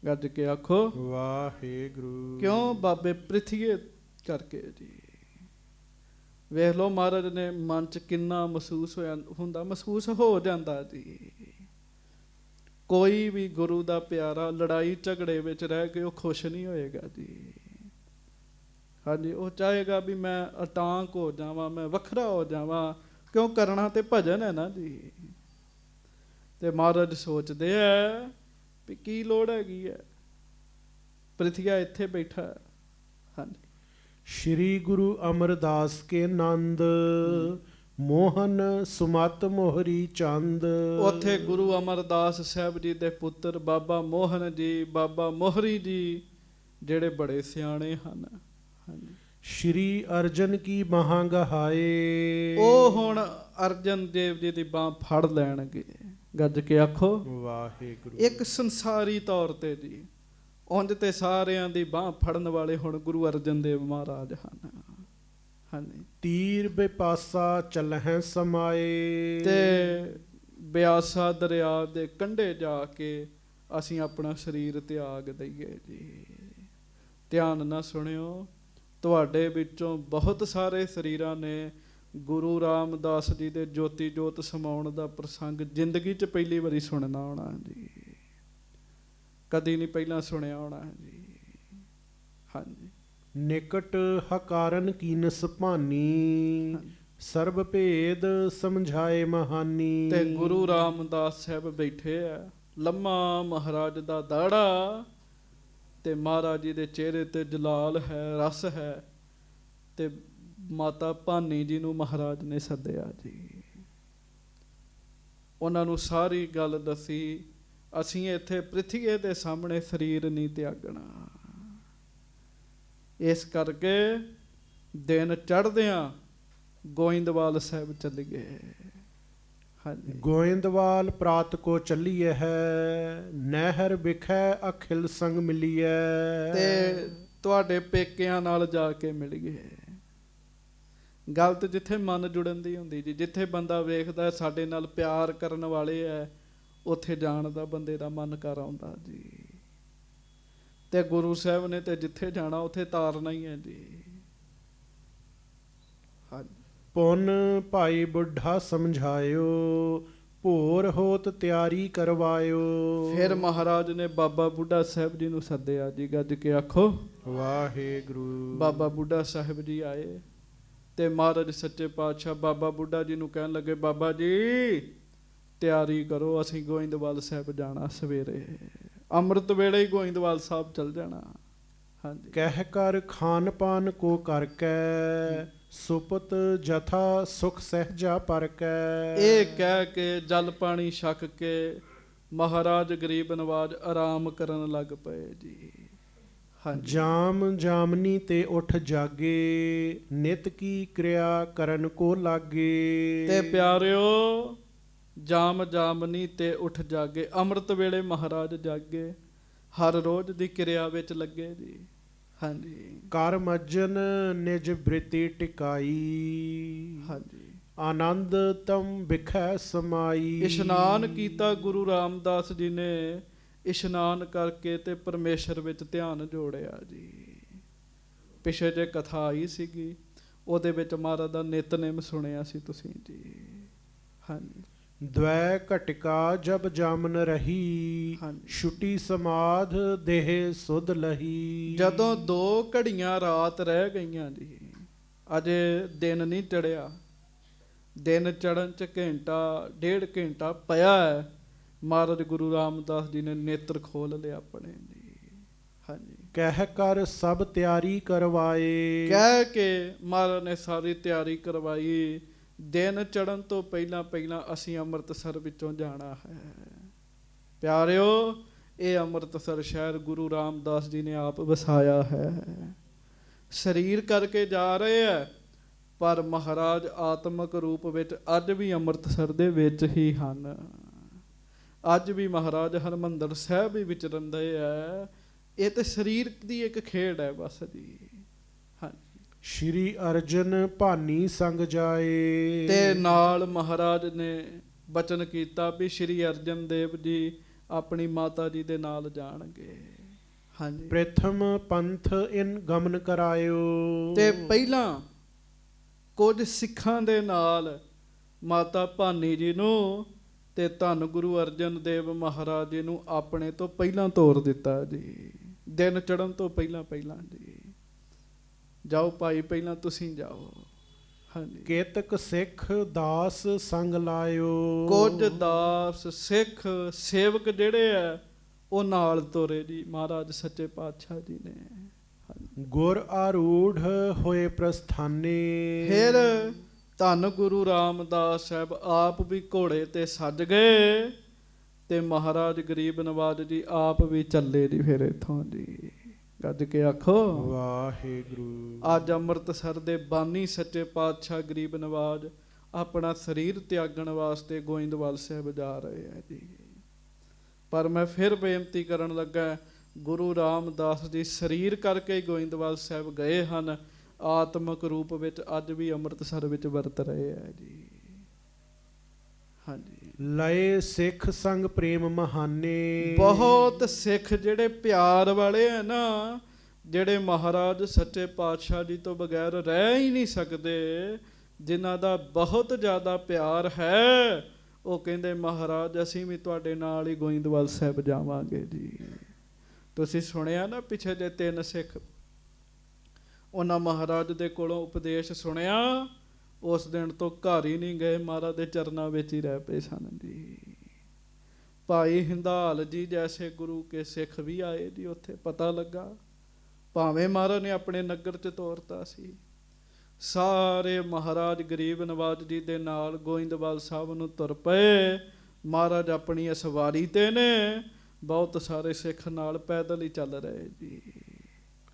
ਗੱਜ ਕੇ ਆਖੋ ਵਾਹਿਗੁਰੂ। ਕਿਉਂ? ਬਾਬੇ ਪ੍ਰਿਥੀਏ ਕਰਕੇ ਜੀ। ਵੇਖ ਲਓ ਮਹਾਰਾਜ ਨੇ ਮਨ ਚ ਕਿੰਨਾ ਮਹਿਸੂਸ ਹੁੰਦਾ, ਮਹਿਸੂਸ ਹੋ ਜਾਂਦਾ ਜੀ। ਕੋਈ ਵੀ ਗੁਰੂ ਦਾ ਪਿਆਰਾ ਲੜਾਈ ਝਗੜੇ ਵਿੱਚ ਰਹਿ ਕੇ ਉਹ ਖੁਸ਼ ਨਹੀਂ ਹੋਏਗਾ ਜੀ। ਹਾਂਜੀ, ਉਹ ਚਾਹੇਗਾ ਵੀ ਮੈਂ ਅਟਾਂਕ ਹੋ ਜਾਵਾਂ, ਮੈਂ ਵੱਖਰਾ ਹੋ ਜਾਵਾਂ, ਕਿਉਂ? ਕਰਨਾ ਤੇ ਭਜਨ ਹੈ ਨਾ ਜੀ। ਤੇ ਮਹਾਰਾਜ ਸੋਚਦੇ ਹੈ ਵੀ ਕੀ ਲੋੜ ਹੈਗੀ ਹੈ, ਪ੍ਰਿਥੀਆ ਇੱਥੇ ਬੈਠਾ ਹੈ। ਹਾਂਜੀ। ਸ਼੍ਰੀ ਗੁਰੂ ਅਮਰਦਾਸ ਕੇ ਨੰਦ। ਮੋਹਨ ਸੁਮਤ ਮੋਹਰੀ ਚੰਦ। ਉੱਥੇ ਗੁਰੂ ਅਮਰਦਾਸ ਸਾਹਿਬ ਜੀ ਦੇ ਪੁੱਤਰ ਬਾਬਾ ਮੋਹਨ ਜੀ, ਬਾਬਾ ਮੋਹਰੀ ਜੀ, ਜਿਹੜੇ ਬੜੇ ਸਿਆਣੇ ਹਨ। ਹਾਂਜੀ। ਸ਼੍ਰੀ ਅਰਜਨ ਕੀ ਬਾਹਾਂ ਗਹਾਏ। ਉਹ ਹੁਣ ਅਰਜਨ ਦੇਵ ਜੀ ਦੀ ਬਾਂਹ ਫੜ ਲੈਣਗੇ। ਗੱਜ ਕੇ ਆਖੋ ਵਾਹਿਗੁਰੂ। ਇੱਕ ਸੰਸਾਰੀ ਤੌਰ ਤੇ ਜੀ, ਉਂਝ ਤੇ ਸਾਰਿਆਂ ਦੀ ਬਾਂਹ ਫੜਨ ਵਾਲੇ ਹੁਣ ਗੁਰੂ ਅਰਜਨ ਦੇਵ ਮਹਾਰਾਜ ਹਨ। ਹਾਂਜੀ। ਤੀਰ ਬੇਪਾਸਾ ਚੱਲਹਿ ਸਮਾਏ। ਤੇ ਬਿਆਸਾ ਦਰਿਆ ਦੇ ਕੰਢੇ ਜਾ ਕੇ ਅਸੀਂ ਆਪਣਾ ਸਰੀਰ ਤਿਆਗ ਦਈਏ ਜੀ। ਧਿਆਨ ਨਾਲ ਸੁਣਿਓ, ਤੁਹਾਡੇ ਵਿੱਚੋਂ ਬਹੁਤ ਸਾਰੇ ਸਰੀਰਾਂ ਨੇ ਗੁਰੂ ਰਾਮਦਾਸ ਜੀ ਦੇ ਜੋਤੀ ਜੋਤ ਸਮਾਉਣ ਦਾ ਪ੍ਰਸੰਗ ਜ਼ਿੰਦਗੀ 'ਚ ਪਹਿਲੀ ਵਾਰੀ ਸੁਣਨਾ ਹੋਣਾ ਜੀ, ਕਦੀ ਨਹੀਂ ਪਹਿਲਾਂ ਸੁਣਿਆ ਹੋਣਾ ਜੀ। ਹਾਂਜੀ। ਨਿਕਟ ਹਕਾਰਨ ਕੀਨਸ ਭਾਨੀ। ਸਰਬ ਭੇਦ ਸਮਝਾਏ ਮਹਾਨੀ। ਤੇ ਗੁਰੂ ਰਾਮਦਾਸ ਸਾਹਿਬ ਬੈਠੇ ਆ, ਲੰਮਾ ਮਹਾਰਾਜ ਦਾ ਦਾੜਾ, ਤੇ ਮਹਾਰਾਜ ਜੀ ਦੇ ਚਿਹਰੇ ਤੇ ਜਲਾਲ ਹੈ, ਰਸ ਹੈ। ਤੇ ਮਾਤਾ ਭਾਨੀ ਜੀ ਨੂੰ ਮਹਾਰਾਜ ਨੇ ਸੱਦਿਆ ਜੀ। ਉਹਨਾਂ ਨੂੰ ਸਾਰੀ ਗੱਲ ਦੱਸੀ, ਅਸੀਂ ਇੱਥੇ ਪ੍ਰਿਥੀਏ ਦੇ ਸਾਹਮਣੇ ਸਰੀਰ ਨਹੀਂ ਤਿਆਗਣਾ। ਇਸ ਕਰਕੇ ਦਿਨ ਚੜ੍ਹਦਿਆਂ ਗੋਇੰਦਵਾਲ ਸਾਹਿਬ ਚੱਲ ਗਏ। ਹਾਂਜੀ। ਗੋਇੰਦਵਾਲ ਪ੍ਰਾਤ ਕੋ ਚੱਲੀਏ ਹੈ। ਨਹਿਰ ਵਿਖੇ ਅਖਿਲ ਸੰਗ ਮਿਲੀਏ। ਤੇ ਤੁਹਾਡੇ ਪੇਕਿਆਂ ਨਾਲ ਜਾ ਕੇ ਮਿਲ ਗਏ। ਗੱਲ ਤੇ ਜਿੱਥੇ ਮਨ ਜੁੜਨ ਦੀ ਹੁੰਦੀ ਜੀ, ਜਿੱਥੇ ਬੰਦਾ ਵੇਖਦਾ ਸਾਡੇ ਨਾਲ ਪਿਆਰ ਕਰਨ ਵਾਲੇ ਹੈ, ਉੱਥੇ ਜਾਣ ਦਾ ਬੰਦੇ ਦਾ ਮਨ ਕਰ ਆਉਂਦਾ ਜੀ। ਤੇ ਗੁਰੂ ਸਾਹਿਬ ਨੇ ਤੇ ਜਿੱਥੇ ਜਾਣਾ ਉੱਥੇ ਤਾਰਨਾ ਹੀ ਹੈ ਜੀ। ਹਾਂਜੀ। ਪੁੰਨ ਭਾਈ ਬੁੱਢਾ ਸਮਝਾਇਓ। ਭੋਰ ਹੋਤ ਤਿਆਰੀ ਕਰਵਾਇਓ। ਫਿਰ ਮਹਾਰਾਜ ਨੇ ਬਾਬਾ ਬੁੱਢਾ ਸਾਹਿਬ ਜੀ ਨੂੰ ਸੱਦਿਆ ਜੀ, ਗੱਜ ਕੇ ਆਖੋ ਵਾਹਿਗੁਰੂ। ਬਾਬਾ ਬੁੱਢਾ ਸਾਹਿਬ ਜੀ ਆਏ ਤੇ ਮਹਾਰਾਜ ਸੱਚੇ ਪਾਤਸ਼ਾਹ ਬਾਬਾ ਬੁੱਢਾ ਜੀ ਨੂੰ ਕਹਿਣ ਲੱਗੇ, ਬਾਬਾ ਜੀ ਤਿਆਰੀ ਕਰੋ, ਅਸੀਂ ਗੋਇੰਦਵਾਲ ਸਾਹਿਬ ਜਾਣਾ ਸਵੇਰੇ, ਅੰਮ੍ਰਿਤ ਵੇਲੇ ਹੀ ਗੋਇੰਦਵਾਲ ਸਾਹਿਬ ਚਲ ਜਾਣਾ। ਹਾਂਜੀ। ਕਹਿ ਕਰ ਖਾਨ ਪਾਨ ਕੋ ਕਰਕੇ, ਸੁਪਤ ਜਥਾ ਸੁਖ ਸਹਿਜਾ ਪਰ ਕੈ। ਇਹ ਕਹਿ ਕੇ ਜਲ ਪਾਣੀ ਛਕ ਕੇ ਮਹਾਰਾਜ ਗਰੀਬ ਨਵਾਜ ਆਰਾਮ ਕਰਨ ਲੱਗ ਪਏ ਜੀ। ਹਾਂਜੀ। ਜਾਮ ਜਾਮਨੀ ਤੇ ਉੱਠ ਜਾਗੇ, ਨਿਤ ਕੀ ਕਿਰਿਆ ਕਰਨ ਕੋ ਲਾਗੇ। ਤੇ ਪਿਆਰਿਓ ਜਾਮ ਜਾਮਨੀ ਤੇ ਉੱਠ ਜਾਗੇ, ਅੰਮ੍ਰਿਤ ਵੇਲੇ ਮਹਾਰਾਜ ਜਾਗੇ, ਹਰ ਰੋਜ਼ ਦੀ ਕਿਰਿਆ ਵਿੱਚ ਲੱਗੇ ਜੀ। ਹਾਂਜੀ। ਕਰ ਮੱਜਨ ਨਿਜ ਬ੍ਰਿਤੀ ਟਿਕਾਈ, ਹਾਂਜੀ। ਆਨੰਦ ਤਮ ਵਿਖੈ ਸਮਾਈ। ਇਸ਼ਨਾਨ ਕੀਤਾ ਗੁਰੂ ਰਾਮਦਾਸ ਜੀ ਨੇ, ਇਸ਼ਨਾਨ ਕਰਕੇ ਤੇ ਪਰਮੇਸ਼ਰ ਵਿੱਚ ਧਿਆਨ ਜੋੜਿਆ ਜੀ। ਪਿਛੇ ਜੇ ਕਥਾ ਆਈ ਸੀਗੀ, ਉਹਦੇ ਵਿੱਚ ਮਹਾਰਾਜ ਦਾ ਨਿਤਨੇਮ ਸੁਣਿਆ ਸੀ ਤੁਸੀਂ ਜੀ। ਹਾਂਜੀ। ਦ્વੈ ਘਟਿਕਾ ਜਬ ਜਾਮਨ ਰਹੀ, ਹਾਂਜੀ। ਛੁਟੀ ਸਮਾਧ ਦੇਹ ਸੁਧ ਲਹੀ। ਜਦੋਂ 2 ਘੜੀਆਂ ਰਾਤ ਰਹਿ ਗਈਆਂ ਜੀ, ਅਜੇ ਦਿਨ ਨਹੀਂ ਚੜਿਆ, ਦਿਨ ਚੜਨ ਚ ਘੰਟਾ 1.5 ਘੰਟਾ ਪਿਆ ਹੈ, ਮਹਾਰਾਜ ਗੁਰੂ ਰਾਮਦਾਸ ਜੀ ਨੇ ਨੇਤਰ ਖੋਲ ਲਿਆ ਆਪਣੇ ਜੀ। ਹਾਂਜੀ। ਕਹਿ ਕਰ ਸਭ ਤਿਆਰੀ ਕਰਵਾਏ। ਕਹਿ ਕੇ ਮਹਾਰਾਜ ਨੇ ਸਾਰੀ ਤਿਆਰੀ ਕਰਵਾਈ, ਦਿਨ ਚੜਨ ਤੋਂ ਪਹਿਲਾਂ ਪਹਿਲਾਂ ਅਸੀਂ ਅੰਮ੍ਰਿਤਸਰ ਵਿੱਚੋਂ ਜਾਣਾ ਹੈ। ਪਿਆਰਿਓ ਇਹ ਅੰਮ੍ਰਿਤਸਰ ਸ਼ਹਿਰ ਗੁਰੂ ਰਾਮਦਾਸ ਜੀ ਨੇ ਆਪ ਵਸਾਇਆ ਹੈ। ਸਰੀਰ ਕਰਕੇ ਜਾ ਰਹੇ ਹੈ, ਪਰ ਮਹਾਰਾਜ ਆਤਮਿਕ ਰੂਪ ਵਿੱਚ ਅੱਜ ਵੀ ਅੰਮ੍ਰਿਤਸਰ ਦੇ ਵਿੱਚ ਹੀ ਹਨ। ਅੱਜ ਵੀ ਮਹਾਰਾਜ ਹਰਿਮੰਦਰ ਸਾਹਿਬ ਵੀ ਵਿਚਰਦੇ ਹੈ। ਇਹ ਤੇ ਸਰੀਰ ਦੀ ਇੱਕ ਖੇਡ ਹੈ ਬਸ ਜੀ। ਹਾਂਜੀ। ਸ਼੍ਰੀ ਅਰਜਨ ਭਾਨੀ ਸੰਗ ਜਾਏ। ਤੇ ਨਾਲ ਮਹਾਰਾਜ ਨੇ ਬਚਨ ਕੀਤਾ ਵੀ ਸ਼੍ਰੀ ਅਰਜਨ ਦੇਵ ਜੀ ਆਪਣੀ ਮਾਤਾ ਜੀ ਦੇ ਨਾਲ ਜਾਣਗੇ। ਹਾਂਜੀ। ਪ੍ਰਥਮ ਪੰਥ ਇਨ ਗਮਨ ਕਰਾਇਓ। ਤੇ ਪਹਿਲਾਂ ਕੁਝ ਸਿੱਖਾਂ ਦੇ ਨਾਲ ਮਾਤਾ ਭਾਨੀ ਜੀ ਨੂੰ ਤੇ ਧੰਨ ਗੁਰੂ ਅਰਜਨ ਦੇਵ ਮਹਾਰਾਜ ਜੀ ਨੂੰ ਆਪਣੇ ਤੋਂ ਪਹਿਲਾਂ ਤੋਰ ਦਿੱਤਾ ਜੀ, ਦਿਨ ਚੜ੍ਹਨ ਤੋਂ ਪਹਿਲਾਂ ਪਹਿਲਾਂ ਜੀ। ਜਾਓ ਭਾਈ, ਪਹਿਲਾਂ ਤੁਸੀਂ ਜਾਓ। ਹਾਂਜੀ। ਕੇਤਕ ਸਿੱਖ ਦਾਸ ਸੰਗ ਲਾਇਓ। ਕੁਝ ਦਾਸ ਸਿੱਖ ਸੇਵਕ ਜਿਹੜੇ ਆ ਉਹ ਨਾਲ ਤੋਰੇ ਜੀ ਮਹਾਰਾਜ ਸੱਚੇ ਪਾਤਸ਼ਾਹ ਜੀ ਨੇ। ਗੁਰ ਆਰੂੜ ਹੋਏ ਪ੍ਰਸਥਾਨੇ। ਫਿਰ ਧੰਨ ਗੁਰੂ ਰਾਮਦਾਸ ਸਾਹਿਬ ਆਪ ਵੀ ਘੋੜੇ ਤੇ ਸੱਜ ਗਏ ਤੇ ਮਹਾਰਾਜ ਗਰੀਬ ਨਵਾਜ ਜੀ ਆਪ ਵੀ ਚੱਲੇ ਜੀ। ਫਿਰ ਇੱਥੋਂ ਜੀ ਗੱਜ ਕੇ ਆਖੋ ਵਾਹਿਗੁਰੂ। ਅੱਜ ਅੰਮ੍ਰਿਤਸਰ ਦੇ ਬਾਨੀ ਸੱਚੇ ਪਾਤਸ਼ਾਹ ਗਰੀਬ ਨਵਾਜ ਆਪਣਾ ਸਰੀਰ ਤਿਆਗਣ ਵਾਸਤੇ ਗੋਇੰਦਵਾਲ ਸਾਹਿਬ ਜਾ ਰਹੇ ਆ ਜੀ। ਪਰ ਮੈਂ ਫਿਰ ਬੇਨਤੀ ਕਰਨ ਲੱਗਾ, ਗੁਰੂ ਰਾਮਦਾਸ ਜੀ ਸਰੀਰ ਕਰਕੇ ਗੋਇੰਦਵਾਲ ਸਾਹਿਬ ਗਏ ਹਨ, ਆਤਮਿਕ ਰੂਪ ਵਿੱਚ ਅੱਜ ਵੀ ਅੰਮ੍ਰਿਤਸਰ ਵਿੱਚ ਵਰਤ ਰਹੇ ਆ ਜੀ। ਹਾਂਜੀ। ਲਏ ਸਿੱਖ ਸੰਗ ਪ੍ਰੇਮ ਮਹਾਨੇ। ਬਹੁਤ ਸਿੱਖ ਜਿਹੜੇ ਪਿਆਰ ਵਾਲੇ ਆ ਨਾ, ਜਿਹੜੇ ਮਹਾਰਾਜ ਸੱਚੇ ਪਾਤਸ਼ਾਹ ਜੀ ਤੋਂ ਬਗੈਰ ਰਹਿ ਹੀ ਨਹੀਂ ਸਕਦੇ, ਜਿਨ੍ਹਾਂ ਦਾ ਬਹੁਤ ਜ਼ਿਆਦਾ ਪਿਆਰ ਹੈ, ਉਹ ਕਹਿੰਦੇ ਮਹਾਰਾਜ ਅਸੀਂ ਵੀ ਤੁਹਾਡੇ ਨਾਲ ਹੀ ਗੋਇੰਦਵਾਲ ਸਾਹਿਬ ਜਾਵਾਂਗੇ ਜੀ। ਤੁਸੀਂ ਸੁਣਿਆ ਨਾ ਪਿੱਛੇ ਜੇ 3 ਸਿੱਖ ਉਹਨਾਂ ਮਹਾਰਾਜ ਦੇ ਕੋਲੋਂ ਉਪਦੇਸ਼ ਸੁਣਿਆ, ਉਸ ਦਿਨ ਤੋਂ ਘਰ ਹੀ ਨਹੀਂ ਗਏ, ਮਹਾਰਾਜ ਦੇ ਚਰਨਾਂ ਵਿੱਚ ਹੀ ਰਹਿ ਪਏ ਸਨ ਜੀ। ਭਾਈ ਹਿੰਦਾਲ ਜੀ ਜੈਸੇ ਗੁਰੂ ਕੇ ਸਿੱਖ ਵੀ ਆਏ ਜੀ। ਉੱਥੇ ਪਤਾ ਲੱਗਾ ਭਾਵੇਂ ਮਹਾਰਾਜ ਨੇ ਆਪਣੇ ਨਗਰ 'ਚ ਤੋਰਤਾ ਸੀ, ਸਾਰੇ ਮਹਾਰਾਜ ਗਰੀਬ ਨਵਾਜ ਜੀ ਦੇ ਨਾਲ ਗੋਇੰਦਵਾਲ ਸਾਹਿਬ ਨੂੰ ਤੁਰ ਪਏ। ਮਹਾਰਾਜ ਆਪਣੀ ਅਸਵਾਰੀ ਤੇ ਨੇ, ਬਹੁਤ ਸਾਰੇ ਸਿੱਖ ਨਾਲ ਪੈਦਲ ਹੀ ਚੱਲ ਰਹੇ ਜੀ।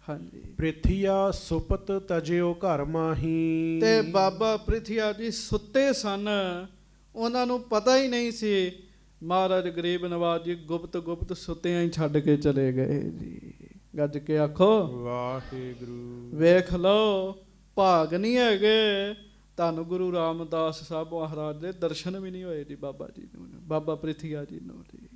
ਹਾਂਜੀ। ਪ੍ਰਿਥਿਆ ਸੁਪਤ ਤਜਿਓ ਘਰ ਮਾਹੀ। ਤੇ ਬਾਬਾ ਪ੍ਰਿਥਿਆ ਜੀ ਸੁੱਤੇ ਸਨ, ਉਹਨਾਂ ਨੂੰ ਪਤਾ ਹੀ ਨਹੀਂ ਸੀ। ਮਹਾਰਾਜ ਗਰੀਬ ਨਵਾਜ ਜੀ ਗੁਪਤ ਗੁਪਤ ਸੁੱਤਿਆਂ ਹੀ ਛੱਡ ਕੇ ਚਲੇ ਗਏ ਜੀ। ਗੱਜ ਕੇ ਆਖੋ ਵਾਹਿਗੁਰੂ। ਵੇਖ ਲਓ ਭਾਗ ਨਹੀਂ ਹੈਗੇ, ਧੰਨ ਗੁਰੂ ਰਾਮਦਾਸ ਸਾਹਿਬ ਮਹਾਰਾਜ ਦੇ ਦਰਸ਼ਨ ਵੀ ਨਹੀਂ ਹੋਏ ਜੀ ਬਾਬਾ ਜੀ ਨੂੰ, ਬਾਬਾ ਪ੍ਰਿਥਿਆ ਜੀ ਨੂੰ ਜੀ।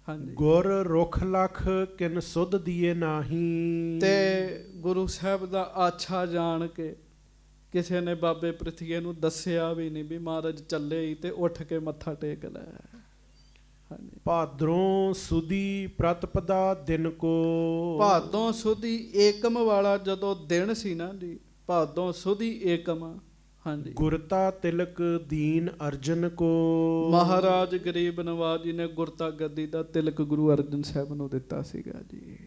ਹਾਂਜੀ। ਗੁਰ ਰੁਖ ਲਖ ਕਿਨ ਸੁਧ ਦੀਏ ਨਾਹੀ। ਤੇ ਗੁਰੂ ਸਾਹਿਬ ਦਾ ਆਛਾ ਜਾਣ ਕੇ ਕਿਸੇ ਨੇ ਬਾਬੇ ਪ੍ਰਿਥੀਏ ਨੂੰ ਦੱਸਿਆ ਵੀ ਨਹੀਂ ਵੀ ਮਹਾਰਾਜ ਚੱਲੇ ਹੀ ਤੇ ਉੱਠ ਕੇ ਮੱਥਾ ਟੇਕ ਲੈ। ਹਾਂਜੀ। ਭਾਦਰੋਂ ਸੁਦੀ ਪ੍ਰਤਪਦਾ ਦਿਨ ਕੋ। ਭਾਦੋਂ ਸੁਦੀ ਏਕਮ ਵਾਲਾ ਜਦੋਂ ਦਿਨ ਸੀ ਨਾ ਜੀ, ਭਾਦੋਂ ਸੁਦੀ ਏਕਮ। ਹਾਂਜੀ। ਗੁਰਤਾ ਤਿਲਕ ਦੀਨ ਅਰਜਨ ਕੋ। ਮਹਾਰਾਜ ਗਰੀਬ ਨਵਾਜ ਜੀ ਨੇ ਗੁਰਤਾ ਗੱਦੀ ਦਾ ਤਿਲਕ ਗੁਰੂ ਅਰਜਨ ਸਾਹਿਬ ਨੂੰ ਦਿੱਤਾ ਸੀਗਾ ਜੀ।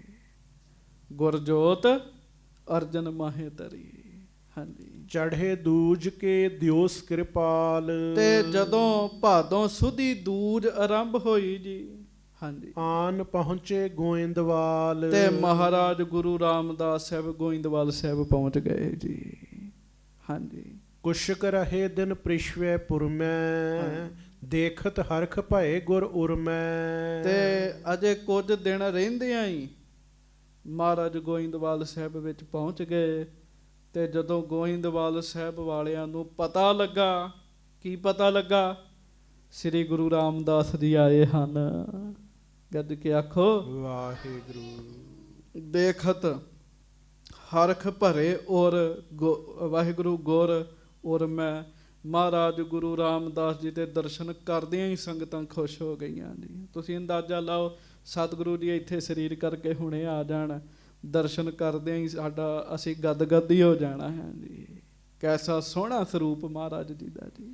ਗੁਰਜੋਤ ਅਰਜਨ ਮਾਹੇ ਧਰੀ। ਹਾਂਜੀ। ਚੜ੍ਹੇ ਦੂਜ ਕੇ ਦਿਓਸ ਕਿਰਪਾਲ। ਤੇ ਜਦੋਂ ਭਾਦੋਂ ਸੁਦੀ ਦੂਜ ਆਰੰਭ ਹੋਈ ਜੀ, ਹਾਂਜੀ, ਆਨ ਪਹੁੰਚੇ ਗੋਇੰਦਵਾਲ। ਤੇ ਮਹਾਰਾਜ ਗੁਰੂ ਰਾਮਦਾਸ ਸਾਹਿਬ ਗੋਇੰਦਵਾਲ ਸਾਹਿਬ ਪਹੁੰਚ ਗਏ ਜੀ। ਹਾਂਜੀ। ਕੁਸ਼ਕ ਰਹੇ ਦਿਨ ਪ੍ਰਿਸ਼ਵੈ ਪੁਰਮੈ। ਦੇਖਤ ਹਰਖ ਭਏ ਗੁਰ ਉਰਮੈ। ਤੇ ਅਜੇ ਕੁਝ ਦਿਨ ਰਹਿੰਦਿਆਂ ਹੀ ਮਹਾਰਾਜ ਗੋਇੰਦਵਾਲ ਸਾਹਿਬ ਵਿੱਚ ਪਹੁੰਚ ਗਏ। ਤੇ ਜਦੋਂ ਗੋਇੰਦਵਾਲ ਸਾਹਿਬ ਵਾਲਿਆਂ ਨੂੰ ਪਤਾ ਲੱਗਾ, ਕੀ ਪਤਾ ਲੱਗਾ? ਸ੍ਰੀ ਗੁਰੂ ਰਾਮਦਾਸ ਜੀ ਆਏ ਹਨ। ਗੱਜ ਕੇ ਆਖੋ ਵਾਹਿਗੁਰੂ। ਦੇਖਤ ਹਰਖ ਭਰੇ ਔਰ ਵਾਹਿਗੁਰੂ ਗੁਰ ਔਰ ਮੈਂ। ਮਹਾਰਾਜ ਗੁਰੂ ਰਾਮਦਾਸ ਜੀ ਦੇ ਦਰਸ਼ਨ ਕਰਦਿਆਂ ਹੀ ਸੰਗਤਾਂ ਖੁਸ਼ ਹੋ ਗਈਆਂ ਜੀ। ਤੁਸੀਂ ਅੰਦਾਜ਼ਾ ਲਾਓ, ਸਤਿਗੁਰੂ ਜੀ ਇੱਥੇ ਸਰੀਰ ਕਰਕੇ ਹੁਣੇ ਆ ਜਾਣ, ਦਰਸ਼ਨ ਕਰਦਿਆਂ ਹੀ ਅਸੀਂ ਗਦਗਦ ਹੀ ਹੋ ਜਾਣਾ ਹੈ ਜੀ। ਕੈਸਾ ਸੋਹਣਾ ਸਰੂਪ ਮਹਾਰਾਜ ਜੀ ਦਾ ਜੀ।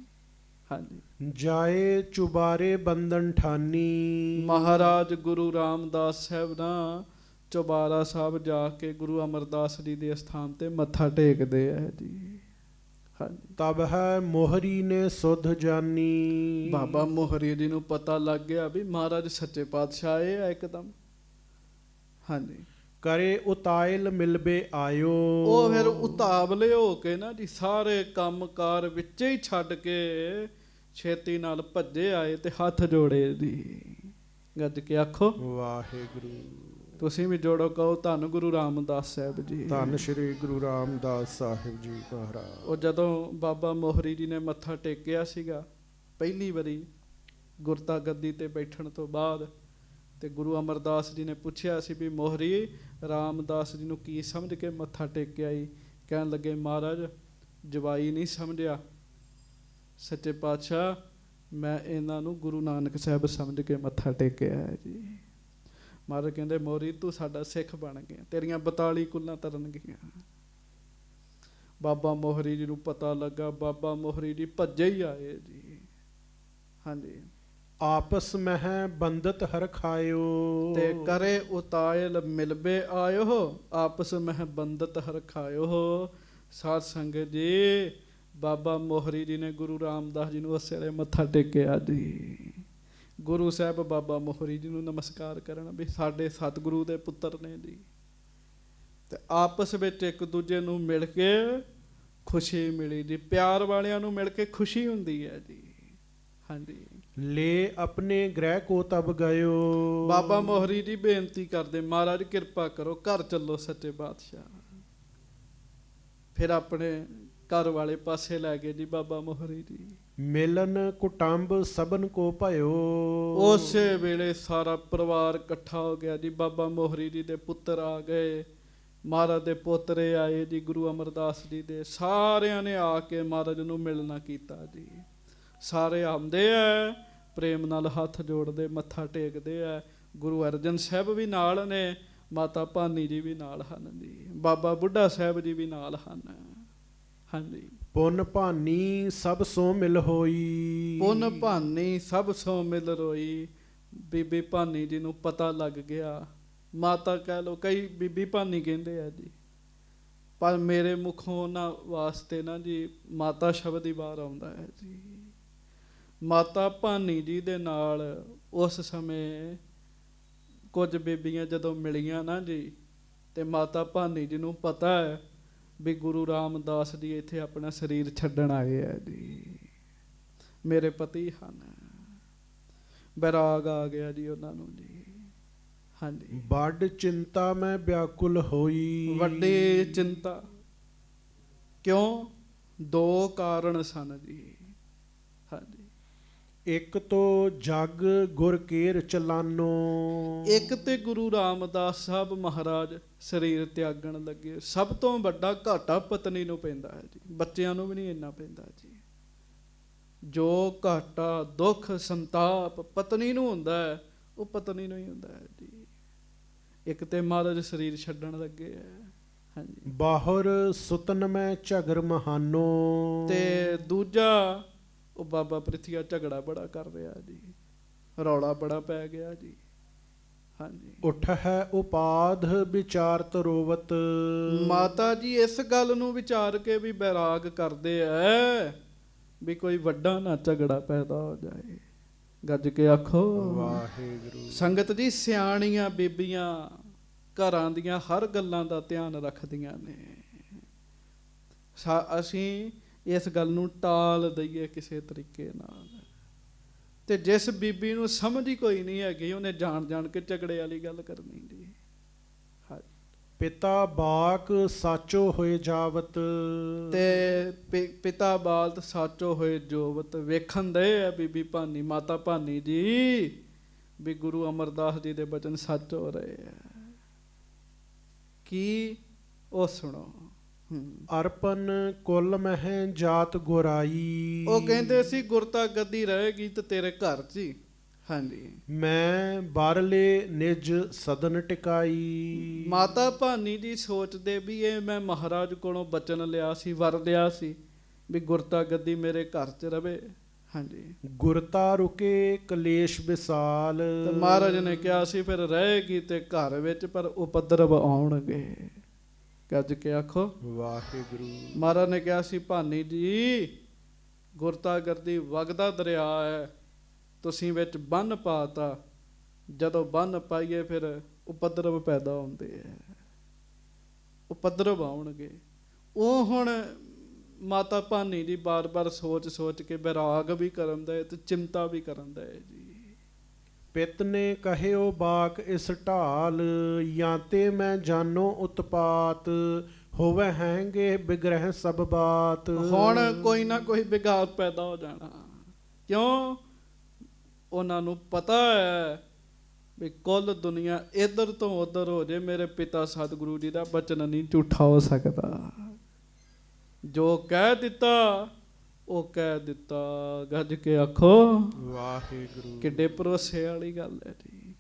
ਹਾਂਜੀ। ਜਾਏ ਚੁਬਾਰੇ ਬੰਧਨ ਠਾਨੀ। ਮਹਾਰਾਜ ਗੁਰੂ ਰਾਮਦਾਸ ਸਾਹਿਬ ਨਾ ਚੁਬਾਰਾ ਸਾਹਿਬ ਜਾ ਕੇ ਗੁਰੂ ਅਮਰਦਾਸ ਜੀ ਦੇ ਅਸਥਾਨ ਤੇ ਮੱਥਾ ਟੇਕਦੇ ਆ ਜੀ। ਹਾਂਜੀ। ਤਬ ਹੈ ਮੋਹਰੀ ਨੇ ਸੁਧ ਜਾਨੀ। ਬਾਬਾ ਮੋਹਰੀ ਜੀ ਨੂੰ ਪਤਾ ਲੱਗ ਗਿਆ ਵੀ ਮਹਾਰਾਜ ਸੱਚੇ ਪਾਤਸ਼ਾਹ ਆਏ ਆ ਇੱਕਦਮ। ਹਾਂਜੀ। ਕਰੇ ਉਤਾਇਲ ਮਿਲਬੇ ਆਇਓ। ਉਹ ਫਿਰ ਉਤਾਵਲੇ ਹੋ ਕੇ ਨਾ ਜੀ ਸਾਰੇ ਕੰਮਕਾਰ ਵਿੱਚੇ ਹੀ ਛੱਡ ਕੇ ਛੇਤੀ ਨਾਲ ਭੱਜੇ ਆਏ ਤੇ ਹੱਥ ਜੋੜੇ ਜੀ। ਗੱਜ ਕੇ ਆਖੋ ਵਾਹਿਗੁਰੂ। ਤੁਸੀਂ ਵੀ ਜੋੜੋ, ਕਹੋ ਧੰਨ ਗੁਰੂ ਰਾਮਦਾਸ ਸਾਹਿਬ ਜੀ। ਧੰਨ ਸ਼੍ਰੀ ਗੁਰੂ ਰਾਮਦਾਸ ਸਾਹਿਬ ਜੀ ਮਹਾਰਾਜ। ਉਹ ਜਦੋਂ ਬਾਬਾ ਮੋਹਰੀ ਜੀ ਨੇ ਮੱਥਾ ਟੇਕਿਆ ਸੀਗਾ ਪਹਿਲੀ ਵਾਰੀ ਗੁਰਤਾ ਗੱਦੀ ਤੇ ਬੈਠਣ ਤੋਂ ਬਾਅਦ, ਤੇ ਗੁਰੂ ਅਮਰਦਾਸ ਜੀ ਨੇ ਪੁੱਛਿਆ ਸੀ ਵੀ ਮੋਹਰੀ ਰਾਮਦਾਸ ਜੀ ਨੂੰ ਕੀ ਸਮਝ ਕੇ ਮੱਥਾ ਟੇਕਿਆ ਈ? ਕਹਿਣ ਲੱਗੇ ਮਹਾਰਾਜ ਜਵਾਈ ਨਹੀਂ ਸਮਝਿਆ ਸੱਚੇ ਪਾਤਸ਼ਾਹ, ਮੈਂ ਇਹਨਾਂ ਨੂੰ ਗੁਰੂ ਨਾਨਕ ਸਾਹਿਬ ਸਮਝ ਕੇ ਮੱਥਾ ਟੇਕਿਆ ਹੈ ਜੀ। ਮਹਾਰਾਜ ਕਹਿੰਦੇ ਮੋਹਰੀ ਤੂੰ ਸਾਡਾ ਸਿੱਖ ਬਣ ਗਿਆ, ਤੇਰੀਆਂ 42 ਕੁੱਲਾਂ ਤਰਨਗੀਆਂ। ਬਾਬਾ ਮੋਹਰੀ ਜੀ ਨੂੰ ਪਤਾ ਲੱਗਾ, ਬਾਬਾ ਮੋਹਰੀ ਜੀ ਭੱਜੇ ਹੀ ਆਏ ਜੀ। ਹਾਂਜੀ। ਆਪਸ ਮਹਿ ਬੰਦਤ ਹਰ ਖਾਇਓ। ਤੇ ਕਰੇ ਉਤਾਇਲ ਮਿਲਬੇ ਆਇਓ। ਆਪਸ ਮਹਿ ਬੰਦਤ ਹਰ ਖਾਇਓ। ਸਾਧ ਸੰਗਤ ਜੀ, ਬਾਬਾ ਮੋਹਰੀ ਜੀ ਨੇ ਗੁਰੂ ਰਾਮਦਾਸ ਜੀ ਨੂੰ ਉਸ ਵੇਲੇ ਮੱਥਾ ਟੇਕਿਆ ਜੀ। ਗੁਰੂ ਸਾਹਿਬ ਬਾਬਾ ਮੋਹਰੀ ਜੀ ਨੂੰ ਨਮਸਕਾਰ ਕਰਨ ਵੀ ਸਾਡੇ ਸਤਿਗੁਰੂ ਦੇ ਪੁੱਤਰ ਨੇ ਜੀ। ਤੇ ਆਪਸ ਵਿੱਚ ਇੱਕ ਦੂਜੇ ਨੂੰ ਮਿਲ ਕੇ ਖੁਸ਼ੀ ਮਿਲੀ ਜੀ। ਪਿਆਰ ਵਾਲਿਆਂ ਨੂੰ ਮਿਲ ਕੇ ਖੁਸ਼ੀ ਹੁੰਦੀ ਹੈ ਜੀ। ਹਾਂਜੀ। ਲੈ ਆਪਣੇ ਗ੍ਰਹਿ ਕੋ ਤਬ ਗਇਓ। ਬਾਬਾ ਮੋਹਰੀ ਜੀ ਬੇਨਤੀ ਕਰਦੇ ਮਹਾਰਾਜ ਕਿਰਪਾ ਕਰੋ, ਘਰ ਚੱਲੋ ਸੱਚੇ ਪਾਤਸ਼ਾਹ। ਫਿਰ ਆਪਣੇ ਘਰ ਵਾਲੇ ਪਾਸੇ ਲੈ ਗਏ ਜੀ ਬਾਬਾ ਮੋਹਰੀ ਜੀ। ਮਿਲਨ ਕੁਟੰਬ ਸਭਨ ਕੋ ਭਇਓ। ਉਸੇ ਵੇਲੇ ਸਾਰਾ ਪਰਿਵਾਰ ਇਕੱਠਾ ਹੋ ਗਿਆ ਜੀ। ਬਾਬਾ ਮੋਹਰੀ ਜੀ ਦੇ ਪੁੱਤਰ ਆ ਗਏ, ਮਹਾਰਾਜ ਦੇ ਪੋਤਰੇ ਆਏ ਜੀ, ਗੁਰੂ ਅਮਰਦਾਸ ਜੀ ਦੇ ਸਾਰਿਆਂ ਨੇ ਆ ਕੇ ਮਹਾਰਾਜ ਨੂੰ ਮਿਲਣਾ ਕੀਤਾ ਜੀ। ਸਾਰੇ ਆਉਂਦੇ ਆ, ਪ੍ਰੇਮ ਨਾਲ ਹੱਥ ਜੋੜਦੇ, ਮੱਥਾ ਟੇਕਦੇ ਆ। ਗੁਰੂ ਅਰਜਨ ਸਾਹਿਬ ਵੀ ਨਾਲ ਨੇ, ਮਾਤਾ ਭਾਨੀ ਜੀ ਵੀ ਨਾਲ ਹਨ ਜੀ, ਬਾਬਾ ਬੁੱਢਾ ਸਾਹਿਬ ਜੀ ਵੀ ਨਾਲ ਹਨ। ਹਾਂਜੀ। ਪੁੰਨ ਭਾਨੀ ਸਭ ਸੋ ਮਿਲ ਹੋਈ। ਪੁੰਨ ਭਾਨੀ ਸਭ ਸੋ ਮਿਲ ਰੋਈ। ਬੀਬੀ ਭਾਨੀ ਜੀ ਨੂੰ ਪਤਾ ਲੱਗ ਗਿਆ। ਮਾਤਾ ਕਹਿ ਲਓ, ਕਈ ਬੀਬੀ ਭਾਨੀ ਕਹਿੰਦੇ ਆ ਜੀ, ਪਰ ਮੇਰੇ ਮੁਖੋਂ ਉਹਨਾਂ ਵਾਸਤੇ ਨਾ ਜੀ ਮਾਤਾ ਸ਼ਬਦ ਹੀ ਬਾਹਰ ਆਉਂਦਾ ਹੈ ਜੀ। ਮਾਤਾ ਭਾਨੀ ਜੀ ਦੇ ਨਾਲ ਉਸ ਸਮੇਂ ਕੁਝ ਬੀਬੀਆਂ ਜਦੋਂ ਮਿਲੀਆਂ ਨਾ ਜੀ, ਤੇ ਮਾਤਾ ਭਾਨੀ ਜੀ ਨੂੰ ਪਤਾ ਹੈ ਵੀ ਗੁਰੂ ਰਾਮਦਾਸ ਜੀ ਇੱਥੇ ਆਪਣਾ ਸਰੀਰ ਛੱਡਣ ਆਏ ਆ ਜੀ, ਮੇਰੇ ਪਤੀ ਹਨ। ਬੈਰਾਗ ਆ ਗਿਆ ਜੀ ਉਹਨਾਂ ਨੂੰ ਜੀ। ਹਾਂਜੀ। ਵੱਡ ਚਿੰਤਾ ਮੈਂ ਵਿਆਕੁਲ ਹੋਈ। ਵੱਡੀ ਚਿੰਤਾ ਕਿਉਂ? 2 ਕਾਰਨ ਸਨ ਜੀ। ਹਾਂਜੀ। ਇੱਕ ਤੋ ਜਗ ਗੁਰ ਕੇਰ ਚਲਾਨੋ। ਇੱਕ ਤੇ ਗੁਰੂ ਰਾਮਦਾਸ ਸਾਹਿਬ ਮਹਾਰਾਜ ਸਰੀਰ ਤਿਆਗਣ ਲੱਗੇ। ਸਭ ਤੋਂ ਵੱਡਾ ਘਾਟਾ ਪਤਨੀ ਨੂੰ ਪੈਂਦਾ ਹੈ ਜੀ, ਬੱਚਿਆਂ ਨੂੰ ਵੀ ਨਹੀਂ ਇੰਨਾ ਪੈਂਦਾ ਜੀ। ਜੋ ਘਾਟਾ ਦੁੱਖ ਸੰਤਾਪ ਪਤਨੀ ਨੂੰ ਹੁੰਦਾ ਹੈ, ਉਹ ਪਤਨੀ ਨੂੰ ਹੀ ਹੁੰਦਾ ਹੈ ਜੀ। ਇੱਕ ਤੇ ਮਹਾਰਾਜ ਸਰੀਰ ਛੱਡਣ ਲੱਗੇ ਹੈ। ਹਾਂਜੀ। ਬਾਹਰ ਸੁਤਨ ਮੈਂ ਝਗਰ ਮਹਾਨੋ। ਤੇ ਦੂਜਾ ਉਹ ਬਾਬਾ ਪ੍ਰਿਥੀਆ ਝਗੜਾ ਬੜਾ ਕਰ ਰਿਹਾ ਜੀ, ਰੌਲਾ ਬੜਾ ਪੈ ਗਿਆ ਜੀ। ਹਾਂਜੀ। ਉਠ ਹੈ ਉਪਾਧ ਵਿਚਾਰਤ ਰੋਵਤ। ਮਾਤਾ ਜੀ ਇਸ ਗੱਲ ਨੂੰ ਵਿਚਾਰ ਕੇ ਵੀ ਬੈਰਾਗ ਕਰਦੇ ਐ ਵੀ ਕੋਈ ਵੱਡਾ ਨਾ ਝਗੜਾ ਪੈਦਾ ਹੋ ਜਾਏ। ਗੱਜ ਕੇ ਆਖੋ ਵਾਹਿਗੁਰੂ। ਸੰਗਤ ਜੀ, ਸਿਆਣੀਆਂ ਬੀਬੀਆਂ ਘਰਾਂ ਦੀਆਂ ਹਰ ਗੱਲਾਂ ਦਾ ਧਿਆਨ ਰੱਖਦੀਆਂ ਨੇ। ਅਸੀਂ ਇਸ ਗੱਲ ਨੂੰ ਟਾਲ ਦਈਏ ਕਿਸੇ ਤਰੀਕੇ ਨਾਲ। ਤੇ ਜਿਸ ਬੀਬੀ ਨੂੰ ਸਮਝ ਹੀ ਕੋਈ ਨਹੀਂ ਹੈਗੀ, ਉਹਨੇ ਜਾਣ ਜਾਣ ਕੇ ਝਗੜੇ ਵਾਲੀ ਗੱਲ ਕਰਨੀ ਜੀ। ਪਿਤਾ ਬਾਕ ਸਾਚੋ ਹੋਏ ਜਾਵਤ। ਤੇ ਪਿਤਾ ਬਾਲਤ ਸਾਚੋ ਹੋਏ ਜੋਵਤ। ਵੇਖਣ ਦੇ ਆ ਬੀਬੀ ਭਾਨੀ, ਮਾਤਾ ਭਾਨੀ ਜੀ, ਵੀ ਗੁਰੂ ਅਮਰਦਾਸ ਜੀ ਦੇ ਬਚਨ ਸੱਚ ਹੋ ਰਹੇ ਆ। ਕੀ ਉਹ ਸੁਣੋ। ਅਰਪਨ ਕੁਲ ਮਹਿ ਜਾਤ ਗੁਰਾਈ। ਉਹ ਕਹਿੰਦੇ ਸੀ ਗੁਰਤਾ ਗੱਦੀ ਰਹੇਗੀ ਤੇ ਤੇਰੇ ਘਰ 'ਚ ਹੀ। ਹਾਂਜੀ। ਮੈਂ ਬਾਹਰਲੇ ਨਿਜ ਸਦਨ ਟਿਕਾਈ। ਮਾਤਾ ਭਾਨੀ ਜੀ ਸੋਚਦੇ ਵੀ ਇਹ ਮੈਂ ਮਹਾਰਾਜ ਕੋਲੋਂ ਬਚਨ ਲਿਆ ਸੀ, ਵਰ ਲਿਆ ਸੀ ਵੀ ਗੁਰਤਾ ਗੱਦੀ ਮੇਰੇ ਘਰ 'ਚ ਰਵੇ। ਹਾਂਜੀ। ਗੁਰਤਾ ਰੁਕੇ ਕਲੇਸ਼ ਵਿਸਾਲ। ਤੇ ਮਹਾਰਾਜ ਨੇ ਕਿਹਾ ਸੀ ਫਿਰ ਰਹੇਗੀ ਤੇ ਘਰ ਵਿੱਚ, ਪਰ ਉਪਦਰਵ ਆਉਣਗੇ। ਗੱਜ ਕੇ ਆਖੋ ਵਾਹਿਗੁਰੂ। ਮਹਾਰਾਜ ਨੇ ਕਿਹਾ ਸੀ ਭਾਨੀ ਜੀ, ਗੁਰਤਾ ਗੱਦੀ ਵਗਦਾ ਦਰਿਆ ਹੈ, ਤੁਸੀਂ ਵਿੱਚ ਬੰਨ ਪਾਤਾ। ਜਦੋਂ ਬੰਨ ਪਾਈਏ ਫਿਰ ਉਪਦਰਵ ਪੈਦਾ ਹੁੰਦੇ ਹੈ, ਉਪਦਰਵ ਆਉਣਗੇ। ਉਹ ਹੁਣ ਮਾਤਾ ਭਾਨੀ ਜੀ ਬਾਰ-ਬਾਰ ਸੋਚ ਸੋਚ ਕੇ ਬੈਰਾਗ ਵੀ ਕਰਨ ਦੇ ਤੇ ਚਿੰਤਾ ਵੀ ਕਰਨ ਦੇ ਜੀ। ਪਿਤ ਨੇ ਕਹਿਓ ਬਾਕ ਇਸ ਢਾਲ। ਜਾਂ ਤੇ ਮੈਂ ਜਾਨੋ ਉਤਪਾਤ। ਹੋਵੇ ਹੈਂਗੇ ਬਿਗ੍ਰਹਿ ਸਭ ਬਾਤ। ਹੁਣ ਕੋਈ ਨਾ ਕੋਈ ਵਿਗਾੜ ਪੈਦਾ ਹੋ ਜਾਣਾ। ਕਿਉਂ? ਉਹਨਾਂ ਨੂੰ ਪਤਾ ਹੈ ਵੀ ਕੁੱਲ ਦੁਨੀਆ ਇੱਧਰ ਤੋਂ ਉੱਧਰ ਹੋ ਜੇ, ਮੇਰੇ ਪਿਤਾ ਸਤਿਗੁਰੂ ਜੀ ਦਾ ਬਚਨ ਨਹੀਂ ਝੂਠਾ ਹੋ ਸਕਦਾ। ਜੋ ਕਹਿ ਦਿੱਤਾ ਉਹ ਕਹਿ ਦਿੱਤਾ। ਗੱਜ ਕੇ ਆਖੋ ਵਾਹਿਗੁਰੂ। ਕਿੱਡੇ ਭਰੋਸੇ ਵਾਲੀ ਗੱਲ ਹੈ ਜੀ।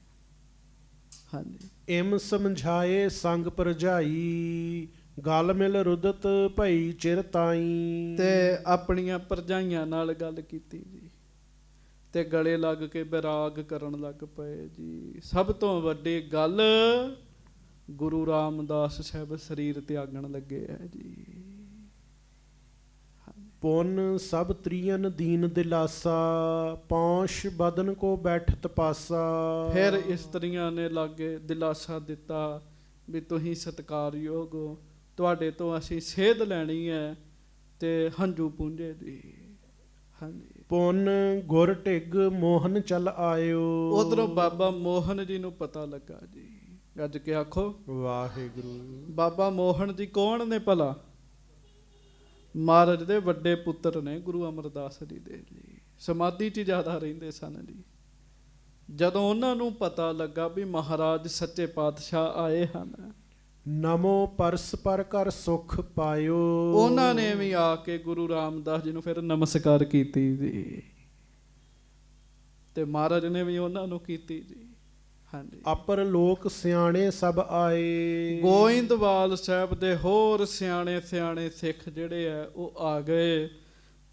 ਹਾਂਜੀ। ਇਮ ਸਮਝਾਏ ਸੰਗ ਭਰਜਾਈ। ਗਲ ਮਿਲ ਰੁਦਤ ਭਈ ਚਿਰ ਤਾਈ। ਤੇ ਆਪਣੀਆਂ ਭਰਜਾਈਆਂ ਨਾਲ ਗੱਲ ਕੀਤੀ ਜੀ, ਤੇ ਗਲੇ ਲੱਗ ਕੇ ਬੈਰਾਗ ਕਰਨ ਲੱਗ ਪਏ ਜੀ। ਸਭ ਤੋਂ ਵੱਡੀ ਗੱਲ, ਗੁਰੂ ਰਾਮਦਾਸ ਸਾਹਿਬ ਸਰੀਰ ਤਿਆਗਣ ਲੱਗੇ ਹੈ ਜੀ। ਪੁੰਨ ਸਭ ਤ੍ਰਿਯਨ ਦੀਨ ਦਿਲਾਸਾ। ਪੌਂਸ਼ ਬਦਨ ਕੋ ਬੈਠਤ ਪਾਸਾ। ਫਿਰ ਇਸਤਰੀਆਂ ਨੇ ਲਾਗੇ ਦਿਲਾਸਾ ਦਿੱਤਾ ਵੀ ਤੁਸੀਂ ਸਤਿਕਾਰਯੋਗ ਹੋ, ਤੁਹਾਡੇ ਤੋਂ ਅਸੀਂ ਸੇਧ ਲੈਣੀ ਹੈ। ਤੇ ਹੰਝੂ ਪੂੰਝੇ ਜੀ। ਹਾਂਜੀ। ਪੁੰਨ ਗੁਰ ਢਿੱਗ ਮੋਹਨ ਚਲ ਆਇਓ। ਉਧਰੋਂ ਬਾਬਾ ਮੋਹਨ ਜੀ ਨੂੰ ਪਤਾ ਲੱਗਾ ਜੀ। ਗੱਜ ਕੇ ਆਖੋ ਵਾਹਿਗੁਰੂ। ਬਾਬਾ ਮੋਹਨ ਜੀ ਕੌਣ ਨੇ ਭਲਾ? ਮਹਾਰਾਜ ਦੇ ਵੱਡੇ ਪੁੱਤਰ ਨੇ ਗੁਰੂ ਅਮਰਦਾਸ ਜੀ ਦੇ ਜੀ। ਸਮਾਧੀ 'ਚ ਜ਼ਿਆਦਾ ਰਹਿੰਦੇ ਸਨ ਜੀ। ਜਦੋਂ ਉਹਨਾਂ ਨੂੰ ਪਤਾ ਲੱਗਾ ਵੀ ਮਹਾਰਾਜ ਸੱਚੇ ਪਾਤਸ਼ਾਹ ਆਏ ਹਨ, ਨਮੋ ਪਰਸ ਪਰ ਕਰ ਸੁਖ ਪਾਇਓ। ਉਹਨਾਂ ਨੇ ਵੀ ਆ ਕੇ ਗੁਰੂ ਰਾਮਦਾਸ ਜੀ ਨੂੰ ਫਿਰ ਨਮਸਕਾਰ ਕੀਤੀ ਜੀ। ਤੇ ਮਹਾਰਾਜ ਨੇ ਵੀ ਉਹਨਾਂ ਨੂੰ ਕੀਤੀ ਜੀ। ਹਾਂਜੀ। ਅਪਰ ਲੋਕ ਸਿਆਣੇ ਸਭ ਆਏ। ਗੋਇੰਦਵਾਲ ਸਾਹਿਬ ਦੇ ਹੋਰ ਸਿਆਣੇ ਸਿਆਣੇ ਸਿੱਖ ਜਿਹੜੇ ਆ ਉਹ ਆ ਗਏ।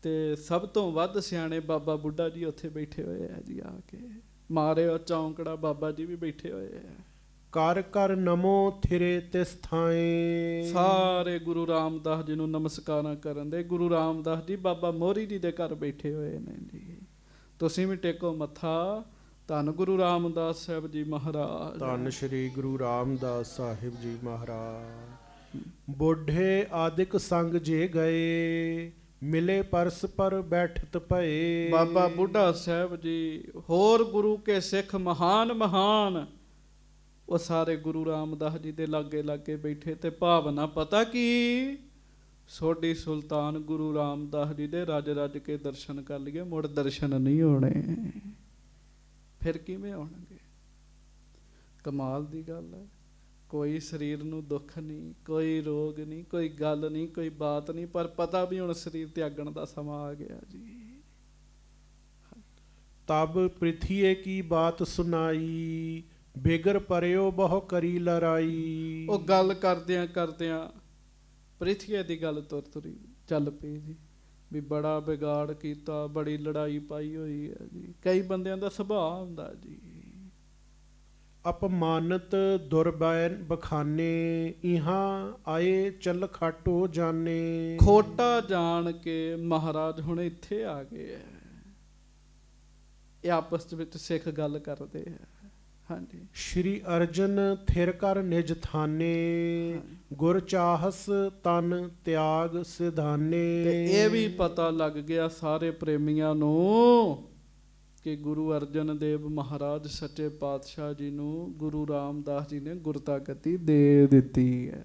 ਤੇ ਸਭ ਤੋਂ ਵੱਧ ਸਿਆਣੇ ਬਾਬਾ ਬੁੱਢਾ ਜੀ ਉੱਥੇ ਬੈਠੇ ਹੋਏ ਆ ਜੀ। ਆ ਕੇ ਮਾਰਿਓ ਚੌਂਕੜਾ ਬਾਬਾ ਜੀ ਵੀ ਬੈਠੇ ਹੋਏ ਆ। ਕਰ ਕਰ ਨਮੋ ਥਿਰੇ ਤਿਸ ਥਾਏ। ਸਾਰੇ ਗੁਰੂ ਰਾਮਦਾਸ ਜੀ ਨੂੰ ਨਮਸਕਾਰਾਂ ਕਰਨ ਦੇ। ਗੁਰੂ ਰਾਮਦਾਸ ਜੀ ਬਾਬਾ ਮੋਹਰੀ ਜੀ ਦੇ ਘਰ ਬੈਠੇ ਹੋਏ ਨੇ ਜੀ। ਤੁਸੀਂ ਵੀ ਟੇਕੋ ਮੱਥਾ। ਧੰਨ ਗੁਰੂ ਰਾਮਦਾਸ ਸਾਹਿਬ ਜੀ ਮਹਾਰਾਜ। ਧੰਨ ਸ਼੍ਰੀ ਗੁਰੂ ਰਾਮਦਾਸ ਸਾਹਿਬ ਜੀ ਮਹਾਰਾਜ। ਬੁੱਢੇ ਆਦਿਕ ਸੰਗ ਜੇ ਗਏ। ਮਿਲੇ ਪਰਸ ਪਰ ਬੈਠਤ ਭਏ। ਬਾਬਾ ਬੁੱਢਾ ਸਾਹਿਬ ਜੀ ਹੋਰ ਗੁਰੂ ਕੇ ਸਿੱਖ ਮਹਾਨ ਮਹਾਨ ਉਹ ਸਾਰੇ ਗੁਰੂ ਰਾਮਦਾਸ ਜੀ ਦੇ ਲਾਗੇ ਲਾਗੇ ਬੈਠੇ। ਤੇ ਭਾਵਨਾ ਪਤਾ ਕੀ, ਸੋਢੀ ਸੁਲਤਾਨ ਗੁਰੂ ਰਾਮਦਾਸ ਜੀ ਦੇ ਰੱਜ ਰੱਜ ਕੇ ਦਰਸ਼ਨ ਕਰ ਲਈਏ, ਮੁੜ ਦਰਸ਼ਨ ਨਹੀਂ ਹੋਣੇ। ਫਿਰ ਕਿਵੇਂ ਹੋਣਗੇ? ਕਮਾਲ ਦੀ ਗੱਲ ਹੈ। ਕੋਈ ਸਰੀਰ ਨੂੰ ਦੁੱਖ ਨਹੀਂ, ਕੋਈ ਰੋਗ ਨਹੀਂ, ਕੋਈ ਗੱਲ ਨਹੀਂ, ਕੋਈ ਬਾਤ ਨਹੀਂ, ਪਰ ਪਤਾ ਵੀ ਹੁਣ ਸਰੀਰ ਤਿਆਗਣ ਦਾ ਸਮਾਂ ਆ ਗਿਆ ਜੀ। ਤਬ ਪ੍ਰਿਥੀਏ ਕੀ ਬਾਤ ਸੁਣਾਈ, ਬਿਗਰ ਪਰਿਓ ਬਹੁ ਕਰੀ ਲੜਾਈ। ਉਹ ਗੱਲ ਕਰਦਿਆਂ ਕਰਦਿਆਂ ਪ੍ਰਿਥੀਏ ਦੀ ਗੱਲ ਤੁਰੀ ਚੱਲ ਪਈ ਜੀ, ਵੀ ਬੜਾ ਵਿਗਾੜ ਕੀਤਾ, ਬੜੀ ਲੜਾਈ ਪਾਈ ਹੋਈ ਹੈ ਜੀ। ਕਈ ਬੰਦਿਆਂ ਦਾ ਸੁਭਾਅ ਹੁੰਦਾ ਜੀ। ਅਪਮਾਨਤ ਦੁਰਬੈਨ ਬਖਾਨੇ, ਇਹਾਂ ਆਏ ਚੱਲ ਖਾਟੋ ਜਾਣੇ। ਖੋਟਾ ਜਾਣ ਕੇ ਮਹਾਰਾਜ ਹੁਣ ਇੱਥੇ ਆ ਗਏ ਹੈ। ਇਹ ਆਪਸ ਵਿੱਚ ਸਿੱਖ ਗੱਲ ਕਰਦੇ ਆ। ਹਾਂਜੀ। ਸ਼੍ਰੀ ਅਰਜਨ ਥਿਰ ਕਰ ਨਿਜ ਥਾਨੇ, ਗੁਰ ਚਾਹਸ ਤਨ ਤਿਆਗ ਸਿਧਾਨੇ। ਤੇ ਇਹ ਵੀ ਪਤਾ ਲੱਗ ਗਿਆ ਸਾਰੇ ਪ੍ਰੇਮੀਆਂ ਨੂੰ ਕਿ ਗੁਰੂ ਅਰਜਨ ਦੇਵ ਮਹਾਰਾਜ ਸੱਚੇ ਪਾਤਸ਼ਾਹ ਜੀ ਨੂੰ ਗੁਰੂ ਰਾਮਦਾਸ ਜੀ ਨੇ ਗੁਰਤਾ ਗੱਦੀ ਦੇ ਦਿੱਤੀ ਹੈ।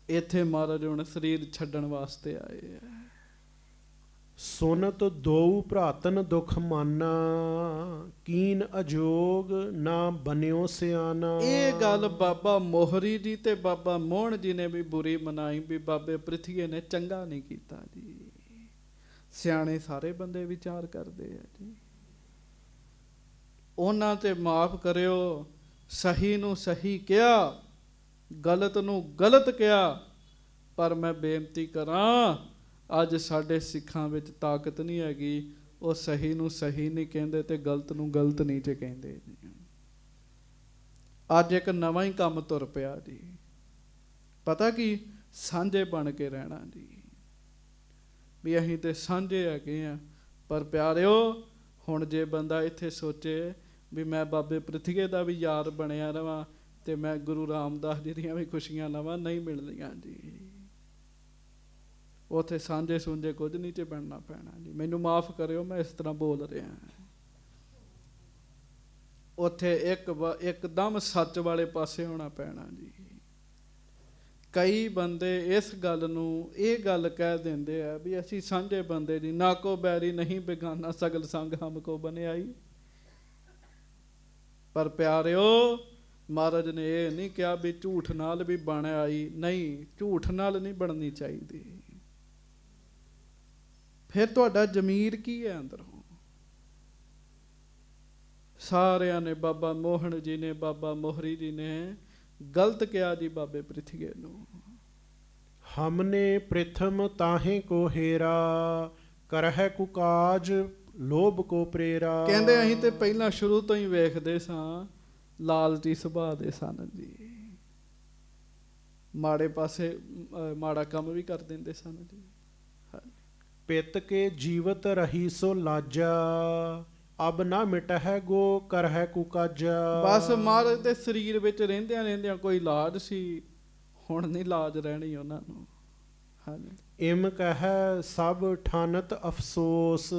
ਇੱਥੇ ਮਹਾਰਾਜ ਹੁਣ ਸਰੀਰ ਛੱਡਣ ਵਾਸਤੇ ਆਏ ਹੈ। ਸੁਨਤ ਦੋਊ ਭਰਾਤਨ ਦੁਖ ਮਾਨਾ, ਕੀਨ ਅਜੋਗ ਨਾ ਬਨਿਓ ਸਿਆਣਾ। ਇਹ ਗੱਲ ਬਾਬਾ ਮੋਹਰੀ ਜੀ ਤੇ ਬਾਬਾ ਮੋਹਨ ਜੀ ਨੇ ਵੀ ਬੁਰੀ ਮਨਾਈ, ਵੀ ਬਾਬੇ ਪ੍ਰਿਥੀਏ ਨੇ ਚੰਗਾ ਨਹੀਂ ਕੀਤਾ ਜੀ। ਸਿਆਣੇ ਸਾਰੇ ਬੰਦੇ ਵਿਚਾਰ ਕਰਦੇ ਆ ਜੀ। ਉਹਨਾਂ ਤੇ ਮਾਫ ਕਰਿਓ, ਸਹੀ ਨੂੰ ਸਹੀ ਕਿਹਾ, ਗਲਤ ਨੂੰ ਗਲਤ ਕਿਹਾ, ਪਰ ਮੈਂ ਬੇਨਤੀ ਕਰਾਂ, ਅੱਜ ਸਾਡੇ ਸਿੱਖਾਂ ਵਿੱਚ ਤਾਕਤ ਨਹੀਂ ਹੈਗੀ। ਉਹ ਸਹੀ ਨੂੰ ਸਹੀ ਨਹੀਂ ਕਹਿੰਦੇ ਤੇ ਗਲਤ ਨੂੰ ਗਲਤ ਨਹੀਂ ਜੇ ਕਹਿੰਦੇ ਜੀ। ਅੱਜ ਇੱਕ ਨਵਾਂ ਹੀ ਕੰਮ ਤੁਰ ਪਿਆ ਜੀ। ਪਤਾ ਕੀ? ਸਾਂਝੇ ਬਣ ਕੇ ਰਹਿਣਾ ਜੀ। ਵੀ ਅਸੀਂ ਤੇ ਸਾਂਝੇ ਹੈਗੇ ਆ, ਪਰ ਪਿਆਰਿਓ ਹੁਣ ਜੇ ਬੰਦਾ ਇੱਥੇ ਸੋਚੇ ਵੀ ਮੈਂ ਬਾਬੇ ਪ੍ਰਿਥੀਏ ਦਾ ਵੀ ਯਾਰ ਬਣਿਆ ਰਵਾਂ ਤੇ ਮੈਂ ਗੁਰੂ ਰਾਮਦਾਸ ਜੀ ਦੀਆਂ ਵੀ ਖੁਸ਼ੀਆਂ ਲਵਾਂ, ਨਹੀਂ ਮਿਲਦੀਆਂ ਜੀ। ਉੱਥੇ ਸਾਂਝੇ ਸੂਝੇ ਕੁਝ ਨਹੀਂ ਚ ਬਣਨਾ ਪੈਣਾ ਜੀ। ਮੈਨੂੰ ਮਾਫ ਕਰਿਓ, ਮੈਂ ਇਸ ਤਰ੍ਹਾਂ ਬੋਲ ਰਿਹਾ। ਉੱਥੇ ਇੱਕਦਮ ਸੱਚ ਵਾਲੇ ਪਾਸੇ ਹੋਣਾ ਪੈਣਾ ਜੀ। ਕਈ ਬੰਦੇ ਇਸ ਗੱਲ ਨੂੰ ਇਹ ਗੱਲ ਕਹਿ ਦਿੰਦੇ ਆ ਵੀ ਅਸੀਂ ਸਾਂਝੇ ਬੰਦੇ ਜੀ, ਨਾ ਕੋ ਬੈਰੀ ਨਹੀਂ ਬੇਗਾਨਾ, ਸਗਲ ਸੰਗ ਹਮ ਕੋ ਬਣਿਆਈ। ਪਰ ਪਿਆਰਿਓ ਮਹਾਰਾਜ ਨੇ ਇਹ ਨਹੀਂ ਕਿਹਾ ਵੀ ਝੂਠ ਨਾਲ ਵੀ ਬਣ ਆਈ। ਨਹੀਂ, ਝੂਠ ਨਾਲ ਨਹੀਂ ਬਣਨੀ ਚਾਹੀਦੀ। ਫਿਰ ਤੁਹਾਡਾ ਜ਼ਮੀਰ ਕੀ ਹੈ ਅੰਦਰੋਂ? ਸਾਰਿਆਂ ਨੇ, ਬਾਬਾ ਮੋਹਨ ਜੀ ਨੇ, ਬਾਬਾ ਮੋਹਰੀ ਜੀ ਨੇ ਗਲਤ ਕਿਹਾ ਜੀ ਬਾਬੇ ਪ੍ਰਿਥੀਏ ਨੂੰ। ਹਮਨੇ ਪ੍ਰਥਮ ਤਾਹੇ ਕੋ ਹੇਰਾ, ਕਰਹਿ ਕੁਕਾਜ ਲੋਭ ਕੋ ਪ੍ਰੇਰਾ। ਕਹਿੰਦੇ ਅਸੀਂ ਤੇ ਪਹਿਲਾਂ ਸ਼ੁਰੂ ਤੋਂ ਹੀ ਵੇਖਦੇ ਸਾਂ, ਲਾਲਚੀ ਸੁਭਾਅ ਦੇ ਸਨ ਜੀ। ਮਾੜੇ ਪਾਸੇ ਮਾੜਾ ਕੰਮ ਵੀ ਕਰ ਦਿੰਦੇ ਸਨ ਜੀ। ਪਿਤ ਕੇ ਜੀਵਤ ਰਹੀ ਸੋ ਲਾਜਾ, ਅਬ ਨਾ ਮਿਟਹਿ ਗੋ ਕਰਹਿ ਕੁਕਾਜਾ। ਬਸ ਮਹਾਰਾਜ ਦੇ ਸਰੀਰ ਵਿੱਚ ਰਹਿੰਦਿਆਂ ਰਹਿੰਦਿਆਂ ਕੋਈ ਲਾਜ ਸੀ, ਹੁਣ ਨਹੀਂ ਲਾਜ ਰਹਿਣੀ ਉਹਨਾਂ ਨੂੰ। ਹਾਂਜੀ। ਇਮ ਕਹਿ ਸਭ ਠਾਨਤ ਅਫਸੋਸ,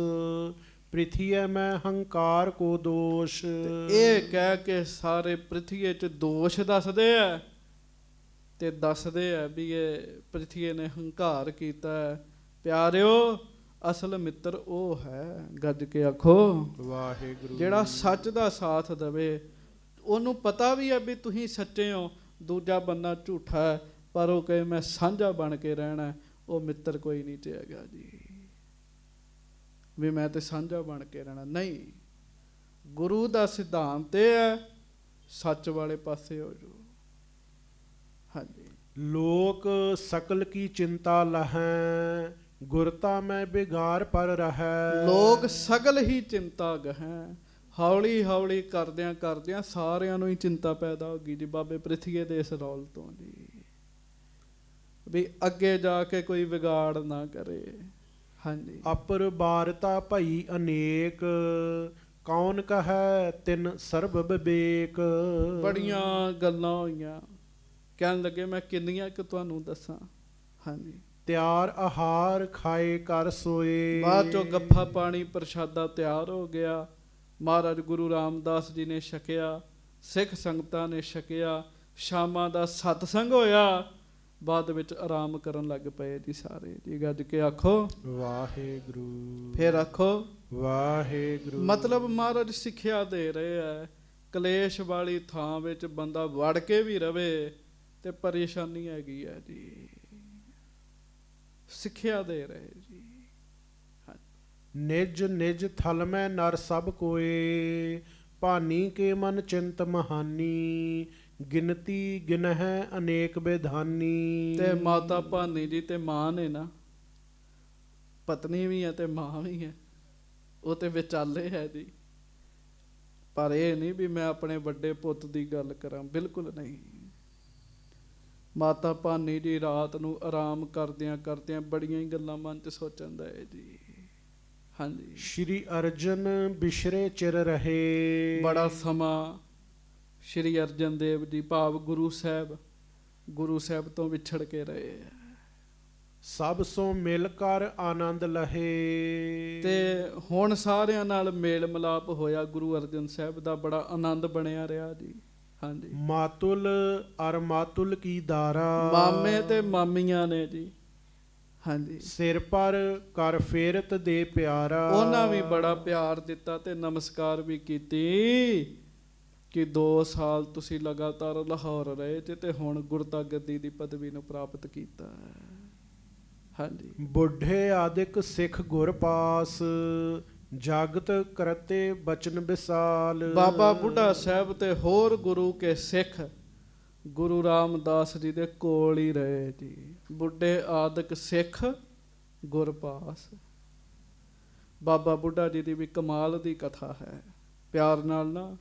ਪ੍ਰਿਥੀਏ ਮੈਂ ਹੰਕਾਰ ਕੋ ਦੋਸ਼। ਇਹ ਕਹਿ ਕੇ ਸਾਰੇ ਪ੍ਰਿਥੀਏ ਚ ਦੋਸ਼ ਦੱਸਦੇ ਆ ਤੇ ਦੱਸਦੇ ਆ ਵੀ ਇਹ ਪ੍ਰਿਥੀਏ ਨੇ ਹੰਕਾਰ ਕੀਤਾ ਹੈ। ਪਿਆਰਿਓ ਅਸਲ ਮਿੱਤਰ ਉਹ ਹੈ, ਗੱਜ ਕੇ ਆਖੋ ਵਾਹਿਗੁਰੂ, ਜਿਹੜਾ ਸੱਚ ਦਾ ਸਾਥ ਦੇਵੇ। ਉਹਨੂੰ ਪਤਾ ਵੀ ਹੈ ਵੀ ਤੁਸੀਂ ਸੱਚੇ ਹੋ, ਦੂਜਾ ਬੰਦਾ ਝੂਠਾ ਹੈ, ਪਰ ਉਹ ਕਹੇ ਮੈਂ ਸਾਂਝਾ ਬਣ ਕੇ ਰਹਿਣਾ, ਉਹ ਮਿੱਤਰ ਕੋਈ ਨਹੀਂ ਤੇ ਹੈਗਾ ਜੀ। ਵੀ ਮੈਂ ਤੇ ਸਾਂਝਾ ਬਣ ਕੇ ਰਹਿਣਾ, ਨਹੀਂ। ਗੁਰੂ ਦਾ ਸਿਧਾਂਤ ਇਹ ਹੈ, ਸੱਚ ਵਾਲੇ ਪਾਸੇ ਹੋ ਜਾਓ। ਹਾਂਜੀ। ਲੋਕ ਸਕਲ ਕੀ ਚਿੰਤਾ ਲਹੈ, ਗੁਰਤਾ ਮੈਂ ਬਿਗਾਰ ਪਰ ਰਹੈ। ਲੋਕ ਸਗਲ ਹੀ ਚਿੰਤਾ ਗਹਿ। ਹੌਲੀ ਹੌਲੀ ਕਰਦਿਆਂ ਕਰਦਿਆਂ ਸਾਰਿਆਂ ਨੂੰ ਹੀ ਚਿੰਤਾ ਪੈਦਾ ਹੋ ਗਈ ਜੀ ਬਾਬੇ ਪ੍ਰਿਥੀਏ ਦੇ ਇਸ ਰੌਲ ਤੋਂ ਜੀ, ਵੀ ਅੱਗੇ ਜਾ ਕੇ ਕੋਈ ਵਿਗਾੜ ਨਾ ਕਰੇ। ਹਾਂਜੀ। ਅਪਰ ਬਾਰਤਾ ਭਈ ਅਨੇਕ, ਕੌਣ ਕਹੈ ਤਿਨ ਸਰਬ ਵਿਵੇਕ। ਬੜੀਆਂ ਗੱਲਾਂ ਹੋਈਆਂ, ਕਹਿਣ ਲੱਗੇ ਮੈਂ ਕਿੰਨੀਆਂ ਕਿ ਤੁਹਾਨੂੰ ਦੱਸਾਂ। ਹਾਂਜੀ। ਤਿਆਰ ਆਹਾਰ ਖਾਏ ਕਰ ਸੋਏ, ਬਾਅਦ ਚੋਂ ਗੱਫਾ ਪਾਣੀ ਪ੍ਰਸ਼ਾਦਾ ਤਿਆਰ ਹੋ ਗਿਆ। ਮਹਾਰਾਜ ਗੁਰੂ ਰਾਮਦਾਸ ਜੀ ਨੇ ਛਕਿਆ, ਸਿੱਖ ਸੰਗਤਾਂ ਨੇ ਛਕਿਆ, ਸ਼ਾਮਾਂ ਦਾ ਸਤਸੰਗ ਹੋਇਆ। ਬਾਅਦ ਵਿੱਚ ਆਰਾਮ ਕਰਨ ਲੱਗ ਪਏ ਜੀ ਸਾਰੇ ਜੀ। ਗੱਜ ਕੇ ਆਖੋ ਵਾਹਿਗੁਰੂ। ਫਿਰ ਆਖੋ ਵਾਹਿਗੁਰੂ। ਮਤਲਬ ਮਹਾਰਾਜ ਸਿੱਖਿਆ ਦੇ ਰਹੇ ਆ, ਕਲੇਸ਼ ਵਾਲੀ ਥਾਂ ਵਿੱਚ ਬੰਦਾ ਵੜ ਕੇ ਵੀ ਰਵੇ ਤੇ ਪਰੇਸ਼ਾਨੀ ਹੈਗੀ ਹੈ ਜੀ। ਸਿੱਖਿਆ ਦੇ ਰਹੇ ਜੀ। ਨਿਜ ਨਿਜ ਥਲ ਮੈਂ ਨਰ ਸਭ ਕੋਏ, ਭਾਨੀ ਕੇ ਮਨ ਚਿੰਤ ਮਹਾਨੀ, ਗਿਣਤੀ ਗਿਨਹਿ ਅਨੇਕ ਬੇਧਾਨੀ। ਤੇ ਮਾਤਾ ਭਾਨੀ ਜੀ ਤੇ ਮਾਂ ਨੇ ਨਾ, ਪਤਨੀ ਵੀ ਹੈ ਤੇ ਮਾਂ ਵੀ ਹੈ, ਉਹ ਤੇ ਵਿਚਾਲੇ ਹੈ ਜੀ। ਪਰ ਇਹ ਨਹੀਂ ਵੀ ਮੈਂ ਆਪਣੇ ਵੱਡੇ ਪੁੱਤ ਦੀ ਗੱਲ ਕਰਾਂ, ਬਿਲਕੁਲ ਨਹੀਂ। ਮਾਤਾ ਭਾਨੀ ਜੀ ਰਾਤ ਨੂੰ ਆਰਾਮ ਕਰਦਿਆਂ ਕਰਦਿਆਂ ਬੜੀਆਂ ਹੀ ਗੱਲਾਂ ਮਨ 'ਚ ਸੋਚਣ ਦਾ ਹੈ ਜੀ। ਹਾਂਜੀ। ਸ਼੍ਰੀ ਅਰਜਨ ਬਿਸ਼ਰੇ ਚਿਰ ਰਹੇ, ਬੜਾ ਸਮਾਂ ਸ਼੍ਰੀ ਅਰਜਨ ਦੇਵ ਜੀ ਭਾਵ ਗੁਰੂ ਸਾਹਿਬ ਤੋਂ ਵਿਛੜ ਕੇ ਰਹੇ ਆ। ਸਭ ਸੋ ਮਿਲ ਕਰ ਆਨੰਦ ਲਹੇ। ਤੇ ਹੁਣ ਸਾਰਿਆਂ ਨਾਲ ਮੇਲ ਮਿਲਾਪ ਹੋਇਆ, ਗੁਰੂ ਅਰਜਨ ਸਾਹਿਬ ਦਾ ਬੜਾ ਆਨੰਦ ਬਣਿਆ ਰਿਹਾ ਜੀ। ਹਾਂਜੀ। ਮਾਤੁਲ ਅਰ ਮਾਤੁਲ ਕੀ ਦਾਰਾ, ਮਾਮੇ ਤੇ ਮਾਮੀਆਂ ਨੇ ਜੀ। ਹਾਂਜੀ। ਸਿਰ ਪਰ ਕਰ ਫੇਰਤ ਦੇ ਪਿਆਰਾ, ਉਹਨਾਂ ਵੀ ਬੜਾ ਪਿਆਰ ਦਿੱਤਾ ਤੇ ਨਮਸਕਾਰ ਵੀ ਕੀਤੀ ਕਿ 2 ਸਾਲ ਤੁਸੀਂ ਲਗਾਤਾਰ ਲਾਹੌਰ ਰਹੇ ਤੇ ਹੁਣ ਗੁਰਤਾ ਗੱਦੀ ਦੀ ਪਦਵੀ ਨੂੰ ਪ੍ਰਾਪਤ ਕੀਤਾ। ਹਾਂਜੀ। ਬੁੱਢੇ ਆਦਿਕ ਸਿੱਖ ਗੁਰ ਪਾਸ, ਜਾਗਤ ਕਰਤੇ ਬਚਨ ਵਿਸਾਲ। ਬਾਬਾ ਬੁੱਢਾ ਸਾਹਿਬ ਤੇ ਹੋਰ ਗੁਰੂ ਕੇ ਸਿੱਖ ਗੁਰੂ ਰਾਮਦਾਸ ਜੀ ਦੇ ਕੋਲ ਹੀ ਰਹੇ ਜੀ। ਬੁੱਢੇ ਆਦਿਕ ਸਿੱਖ ਗੁਰ ਪਾਸ। ਬਾਬਾ ਬੁੱਢਾ ਜੀ ਦੀ ਵੀ ਕਮਾਲ ਦੀ ਕਥਾ ਹੈ। ਪਿਆਰ ਨਾਲ ਨਾ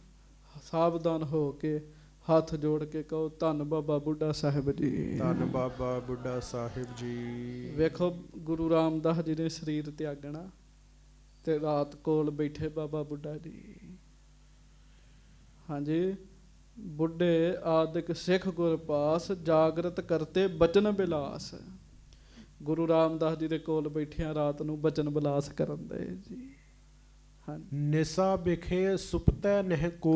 ਸਾਵਧਾਨ ਹੋ ਕੇ ਹੱਥ ਜੋੜ ਕੇ ਕਹੋ, ਧੰਨ ਬਾਬਾ ਬੁੱਢਾ ਸਾਹਿਬ ਜੀ, ਧੰਨ ਬਾਬਾ ਬੁੱਢਾ ਸਾਹਿਬ ਜੀ। ਵੇਖੋ ਗੁਰੂ ਰਾਮਦਾਸ ਜੀ ਨੇ ਸਰੀਰ ਤਿਆਗਣਾ ਤੇ ਰਾਤ ਕੋਲ ਬੈਠੇ ਬਾਬਾ ਬੁੱਢਾ ਜੀ। ਹਾਂਜੀ। ਬੁੱਢੇ ਆਦਿਕ ਸਿੱਖ ਗੁਰ ਪਾਸ, ਜਾਗਰਤ ਕਰਤੇ ਬਚਨ ਬਿਲਾਸ। ਗੁਰੂ ਰਾਮਦਾਸ ਜੀ ਦੇ ਕੋਲ ਬੈਠਿਆਂ ਰਾਤ ਨੂੰ ਬਚਨ ਬਿਲਾਸ ਕਰਨ ਦੇ ਜੀ। ਨਿਸਾ ਬਿਖੇ ਸੁਪਤੈ ਨਹਿ ਕੋ।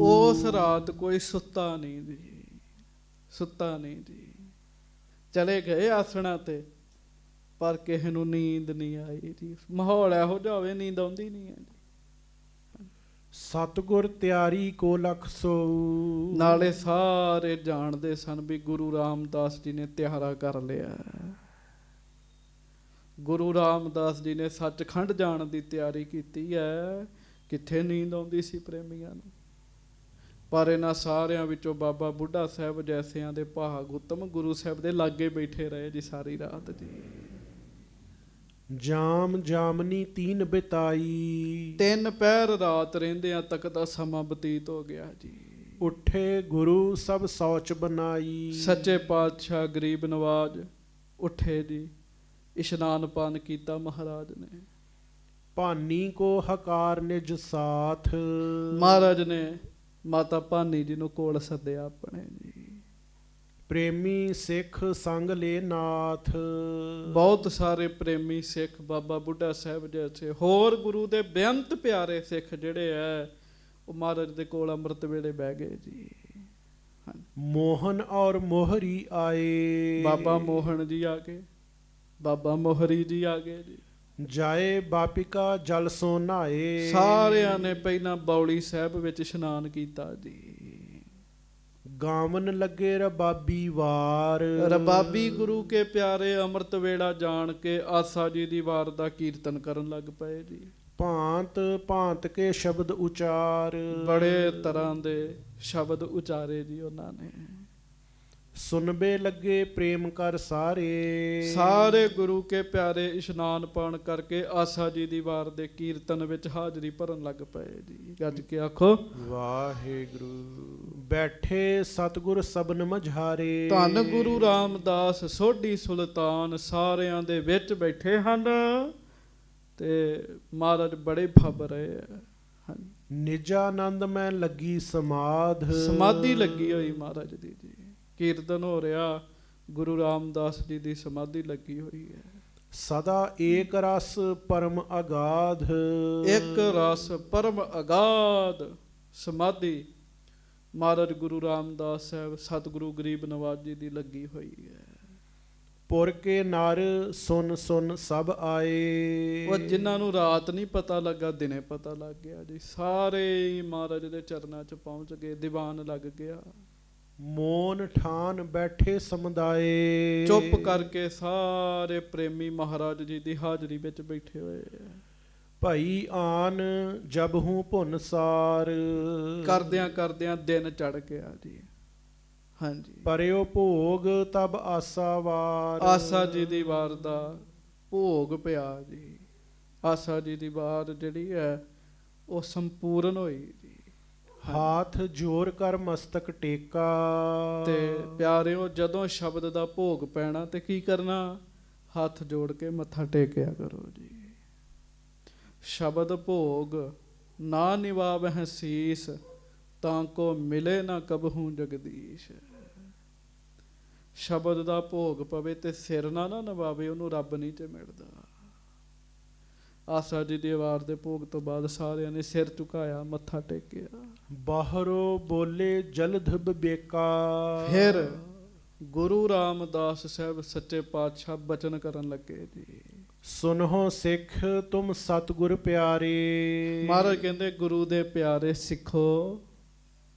ਉਸ ਰਾਤ ਕੋਈ ਸੁੱਤਾ ਨਹੀਂ ਜੀ, ਸੁੱਤਾ ਨਹੀਂ ਜੀ। ਚਲੇ ਗਏ ਆਸਣਾ ਤੇ, ਪਰ ਕਿਸੇ ਨੂੰ ਨੀਂਦ ਨਹੀਂ ਆਈ ਜੀ। ਮਾਹੌਲ ਇਹੋ ਜਿਹਾ ਹੋਵੇ ਨੀਂਦ ਆਉਂਦੀ ਨਹੀਂ ਹੈ ਜੀ। ਸਤਿਗੁਰ ਤਿਆਰੀ ਕੋ ਲਖ ਸੋ। ਨਾਲੇ ਸਾਰੇ ਜਾਣਦੇ ਸਨ ਵੀ ਗੁਰੂ ਰਾਮਦਾਸ ਜੀ ਨੇ ਤਿਆਰਾ ਕਰ ਲਿਆ। ਗੁਰੂ ਰਾਮਦਾਸ ਜੀ ਨੇ ਸੱਚਖੰਡ ਜਾਣ ਦੀ ਤਿਆਰੀ ਕੀਤੀ ਹੈ। ਕਿੱਥੇ ਨੀਂਦ ਆਉਂਦੀ ਸੀ ਪ੍ਰੇਮੀਆਂ ਨੂੰ। ਪਰ ਇਹਨਾਂ ਸਾਰਿਆਂ ਵਿੱਚੋਂ ਬਾਬਾ ਬੁੱਢਾ ਸਾਹਿਬ ਜੈਸਿਆਂ ਦੇ ਭਾਗ ਉੱਤਮ ਗੁਰੂ ਸਾਹਿਬ ਦੇ ਲਾਗੇ ਬੈਠੇ ਰਹੇ ਜੀ ਸਾਰੀ ਰਾਤ ਜੀ। ਜਾਮ ਜਾਮਨੀ 3 ਬਿਤਾਈ, 3 ਪਹਿਰ ਰਾਤ ਰਹਿੰਦਿਆਂ ਤੱਕ ਦਾ ਸਮਾਂ ਬਤੀਤ ਹੋ ਗਿਆ ਜੀ। ਉੱਠੇ ਗੁਰੂ ਸਭ ਸੌਚ ਬਨਾਈ। ਸੱਚੇ ਪਾਤਸ਼ਾਹ ਗਰੀਬ ਨਵਾਜ ਉੱਠੇ ਜੀ। ਇਸ਼ਨਾਨ ਪਾਨ ਕੀਤਾ ਮਹਾਰਾਜ ਨੇ। ਭਾਨੀ ਕੋ ਹਕਾਰ ਨਿਜ ਸਾਥ। ਮਹਾਰਾਜ ਨੇ ਮਾਤਾ ਭਾਨੀ ਜੀ ਨੂੰ ਕੋਲ ਸੱਦਿਆ ਆਪਣੇ ਜੀ। ਪ੍ਰੇਮੀ ਸਿੱਖ ਸੰਗ ਲੈ ਨਾਥ। ਬਹੁਤ ਸਾਰੇ ਪ੍ਰੇਮੀ ਸਿੱਖ ਬਾਬਾ ਬੁੱਢਾ ਸਾਹਿਬ ਜੈਸੇ ਹੋਰ ਗੁਰੂ ਦੇ ਬੇਅੰਤ ਪਿਆਰੇ ਸਿੱਖ ਜਿਹੜੇ ਹੈ ਉਹ ਮਹਾਰਾਜ ਦੇ ਕੋਲ ਅੰਮ੍ਰਿਤ ਵੇਲੇ ਬਹਿ ਗਏ ਜੀ। ਮੋਹਨ ਔਰ ਮੋਹਰੀ ਆਏ। ਬਾਬਾ ਮੋਹਨ ਜੀ ਆ ਗਏ, ਬਾਬਾ ਮੋਹਰੀ ਜੀ ਆ ਗਏ ਜੀ। ਜਾਏ ਬਾਪਿਕਾ ਜਲ ਸੋ ਨਹਾਏ। ਸਾਰਿਆਂ ਨੇ ਪਹਿਲਾਂ ਬੌਲੀ ਸਾਹਿਬ ਵਿੱਚ ਇਸ਼ਨਾਨ ਕੀਤਾ ਜੀ। ਗਾਵਨ ਲੱਗੇ ਰਬਾਬੀ ਵਾਰ। ਰਬਾਬੀ ਗੁਰੂ ਕੇ ਪਿਆਰੇ ਅੰਮ੍ਰਿਤ ਵੇਲਾ ਜਾਣ ਕੇ ਆਸਾ ਜੀ ਦੀ ਵਾਰ ਦਾ ਕੀਰਤਨ ਕਰਨ ਲੱਗ ਪਏ ਜੀ। ਭਾਂਤ ਭਾਂਤ ਕੇ ਸ਼ਬਦ ਉਚਾਰ। ਬੜੇ ਤਰ੍ਹਾਂ ਦੇ ਸ਼ਬਦ ਉਚਾਰੇ ਜੀ ਉਹਨਾਂ ਨੇ। ਸੁਨਬੇ ਲੱਗੇ ਪ੍ਰੇਮ ਕਰ ਸਾਰੇ। ਸਾਰੇ ਗੁਰੂ ਕੇ ਪਿਆਰੇ ਇਸ਼ਨਾਨ ਪਾਣ ਕਰਕੇ ਆਸਾ ਜੀ ਦੀ ਵਾਰ ਦੇ ਕੀਰਤਨ ਵਿੱਚ ਹਾਜ਼ਰੀ ਭਰਨ ਲੱਗ ਪਏ ਜੀ। ਗੱਜ ਕੇ ਆਖੋ ਵਾਹਿਗੁਰੂ। ਬੈਠੇ ਸਤਿਗੁਰ ਸਭਨ ਮਝਾਰੇ। ਧੰਨ ਗੁਰੂ ਰਾਮਦਾਸ ਸੋਢੀ ਸੁਲਤਾਨ ਸਾਰਿਆਂ ਦੇ ਵਿੱਚ ਬੈਠੇ ਹਨ ਤੇ ਮਹਾਰਾਜ ਬੜੇ ਫੱਬ ਰਹੇ ਆ। ਨਿਜਾਨੰਦ ਮੈਂ ਲੱਗੀ ਸਮਾਧ। ਸਮਾਧੀ ਲੱਗੀ ਹੋਈ ਮਹਾਰਾਜ ਦੀ ਜੀ। ਕੀਰਤਨ ਹੋ ਰਿਹਾ, ਗੁਰੂ ਰਾਮਦਾਸ ਜੀ ਦੀ ਸਮਾਧੀ ਲੱਗੀ ਹੋਈ ਹੈ। ਸਦਾ ਏਕ ਰਸ ਪਰਮ ਅਗਾਧ। ਇੱਕ ਰਸ ਪਰਮ ਅਗਾਧ ਸਮਾਧੀ ਮਹਾਰਾਜ ਗੁਰੂ ਰਾਮਦਾਸ ਸਾਹਿਬ ਸਤਿਗੁਰੂ ਗਰੀਬ ਨਵਾਜ ਜੀ ਦੀ ਲੱਗੀ ਹੋਈ ਹੈ। ਪੁਰ ਕੇ ਨਰ ਸੁਨ ਸੁਨ ਸਭ ਆਏ। ਉਹ ਜਿਨ੍ਹਾਂ ਨੂੰ ਰਾਤ ਨਹੀਂ ਪਤਾ ਲੱਗਾ ਦਿਨੇ ਪਤਾ ਲੱਗ ਗਿਆ ਜੀ। ਸਾਰੇ ਹੀ ਮਹਾਰਾਜ ਦੇ ਚਰਨਾਂ 'ਚ ਪਹੁੰਚ ਗਏ, ਦੀਵਾਨ ਲੱਗ ਗਿਆ। ਮੋਨ ਠਾਨ ਬੈਠੇ ਸਮੁਦਾਏ। ਚੁੱਪ ਕਰਕੇ ਸਾਰੇ ਪ੍ਰੇਮੀ ਮਹਾਰਾਜ ਜੀ ਦੀ ਹਾਜ਼ਰੀ ਵਿੱਚ ਬੈਠੇ ਹੋਏ ਆ। ਭਾਈ ਆਨ ਜਬ ਹੂੰ ਭੁਨਸਾਰ। ਕਰਦਿਆਂ ਕਰਦਿਆਂ ਦਿਨ ਚੜ ਗਿਆ ਜੀ। ਹਾਂਜੀ, ਪਰਿਓ ਭੋਗ ਤਬ ਆਸਾ ਵਾਰ। ਆਸਾ ਜੀ ਦੀ ਵਾਰ ਦਾ ਭੋਗ ਪਿਆ ਜੀ। ਆਸਾ ਜੀ ਦੀ ਵਾਰ ਜਿਹੜੀ ਹੈ ਉਹ ਸੰਪੂਰਨ ਹੋਈ ਜੀ। ਹਾਥ ਜੋਰ ਕਰ ਮਸਤਕ ਟੇਕਾ। ਤੇ ਪਿਆਰਿਓ, ਜਦੋਂ ਸ਼ਬਦ ਦਾ ਭੋਗ ਪੈਣਾ ਤੇ ਕੀ ਕਰਨਾ? ਹੱਥ ਜੋੜ ਕੇ ਮੱਥਾ ਟੇਕਿਆ ਕਰੋ ਜੀ। ਸ਼ਬਦ ਭੋਗ ਨਾ ਨਿਵਾਵਹਿ ਸੀਸ, ਤਾਂ ਕੋ ਮਿਲੇ ਨਾ ਕਬਹੂ ਜਗਦੀਸ਼। ਸ਼ਬਦ ਦਾ ਭੋਗ ਪਵੇ ਤੇ ਸਿਰ ਨਾ ਨਿਵਾਵੇ, ਉਹਨੂੰ ਰੱਬ ਨਹੀਂ ਤੇ ਮਿਲਦਾ। ਆਸਾ ਜੀ ਦੀ ਵਾਰ ਦੇ ਭੋਗ ਤੋਂ ਬਾਅਦ ਸਾਰਿਆਂ ਨੇ ਸਿਰ ਝੁਕਾਇਆ, ਮੱਥਾ ਟੇਕਿਆ। ਬਾਹਰੋਂ ਬੋਲੇ ਜਲਦ ਬਿਬੇਕਾ। ਫਿਰ ਗੁਰੂ ਰਾਮਦਾਸ ਸਾਹਿਬ ਸੱਚੇ ਪਾਤਸ਼ਾਹ ਬਚਨ ਕਰਨ ਲੱਗੇ ਜੀ। ਸੁਨਹੁ ਸਿੱਖ ਤੁਮ ਸਤਿਗੁਰ ਪਿਆਰੇ। ਮਹਾਰਾਜ ਕਹਿੰਦੇ, ਗੁਰੂ ਦੇ ਪਿਆਰੇ ਸਿੱਖੋ,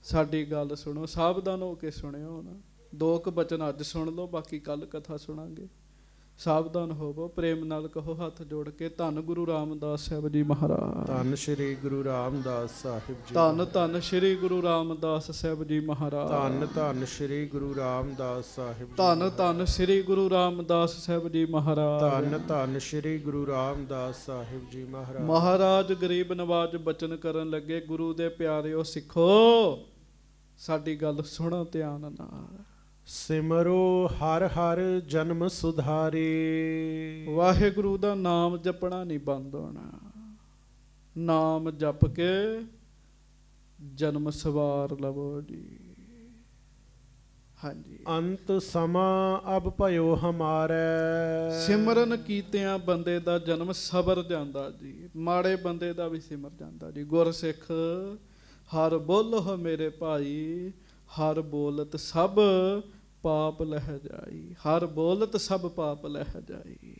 ਸਾਡੀ ਗੱਲ ਸੁਣੋ, ਸਾਵਧਾਨ ਹੋ ਕੇ ਸੁਣਿਓ ਨਾ। 2 ਕੁ ਬਚਨ ਅੱਜ ਸੁਣ ਲਓ, ਬਾਕੀ ਕੱਲ ਕਥਾ ਸੁਣਾਂਗੇ। ਸਾਵਧਾਨ ਹੋਵੋ, ਪ੍ਰੇਮ ਨਾਲ ਕਹੋ ਹੱਥ ਜੋੜ ਕੇ, ਧੰਨ ਗੁਰੂ ਰਾਮਦਾਸ ਸਾਹਿਬ ਜੀ ਮਹਾਰਾਜ। ਧੰਨ ਸ਼੍ਰੀ ਗੁਰੂ ਰਾਮਦਾਸ ਸਾਹਿਬ ਜੀ। ਧੰਨ ਧੰਨ ਸ਼੍ਰੀ ਗੁਰੂ ਰਾਮਦਾਸ ਸਾਹਿਬ ਜੀ ਮਹਾਰਾਜ। ਧੰਨ ਧੰਨ ਸ਼੍ਰੀ ਗੁਰੂ ਰਾਮਦਾਸ ਸਾਹਿਬ। ਧੰਨ ਧੰਨ ਸ਼੍ਰੀ ਗੁਰੂ ਰਾਮਦਾਸ ਸਾਹਿਬ ਜੀ ਮਹਾਰਾਜ। ਧੰਨ ਧੰਨ ਸ਼੍ਰੀ ਗੁਰੂ ਰਾਮਦਾਸ ਸਾਹਿਬ ਜੀ ਮਹਾਰਾਜ। ਮਹਾਰਾਜ ਗਰੀਬ ਨਵਾਜ ਬਚਨ ਕਰਨ ਲੱਗੇ, ਗੁਰੂ ਦੇ ਪਿਆਰਿਓ ਸਿੱਖੋ, ਸਾਡੀ ਗੱਲ ਸੁਣੋ ਧਿਆਨ ਨਾਲ। ਸਿਮਰੋ ਹਰ ਹਰ ਜਨਮ ਸੁਧਾਰੇ। ਵਾਹਿਗੁਰੂ ਦਾ ਨਾਮ ਜਪਣਾ ਨਹੀਂ ਬੰਦ ਹੋਣਾ। ਨਾਮ ਜਪ ਕੇ ਜਨਮ ਸਵਾਰ ਲਵੋ ਜੀ। ਹਾਂਜੀ, ਅੰਤ ਸਮਾਂ ਅਬ ਭਇਓ ਹਮਾਰੇ। ਸਿਮਰਨ ਕੀਤਿਆਂ ਬੰਦੇ ਦਾ ਜਨਮ ਸਬਰ ਜਾਂਦਾ ਜੀ। ਮਾੜੇ ਬੰਦੇ ਦਾ ਵੀ ਸਿਮਰ ਜਾਂਦਾ ਜੀ। ਗੁਰਸਿੱਖ ਹਰ ਬੋਲੋ ਮੇਰੇ ਭਾਈ, ਹਰ ਬੋਲਤ ਸਭ ਪਾਪ ਲਹਿ ਜਾਈ। ਹਰ ਬੋਲਤ ਸਭ ਪਾਪ ਲਹਿ ਜਾਈ।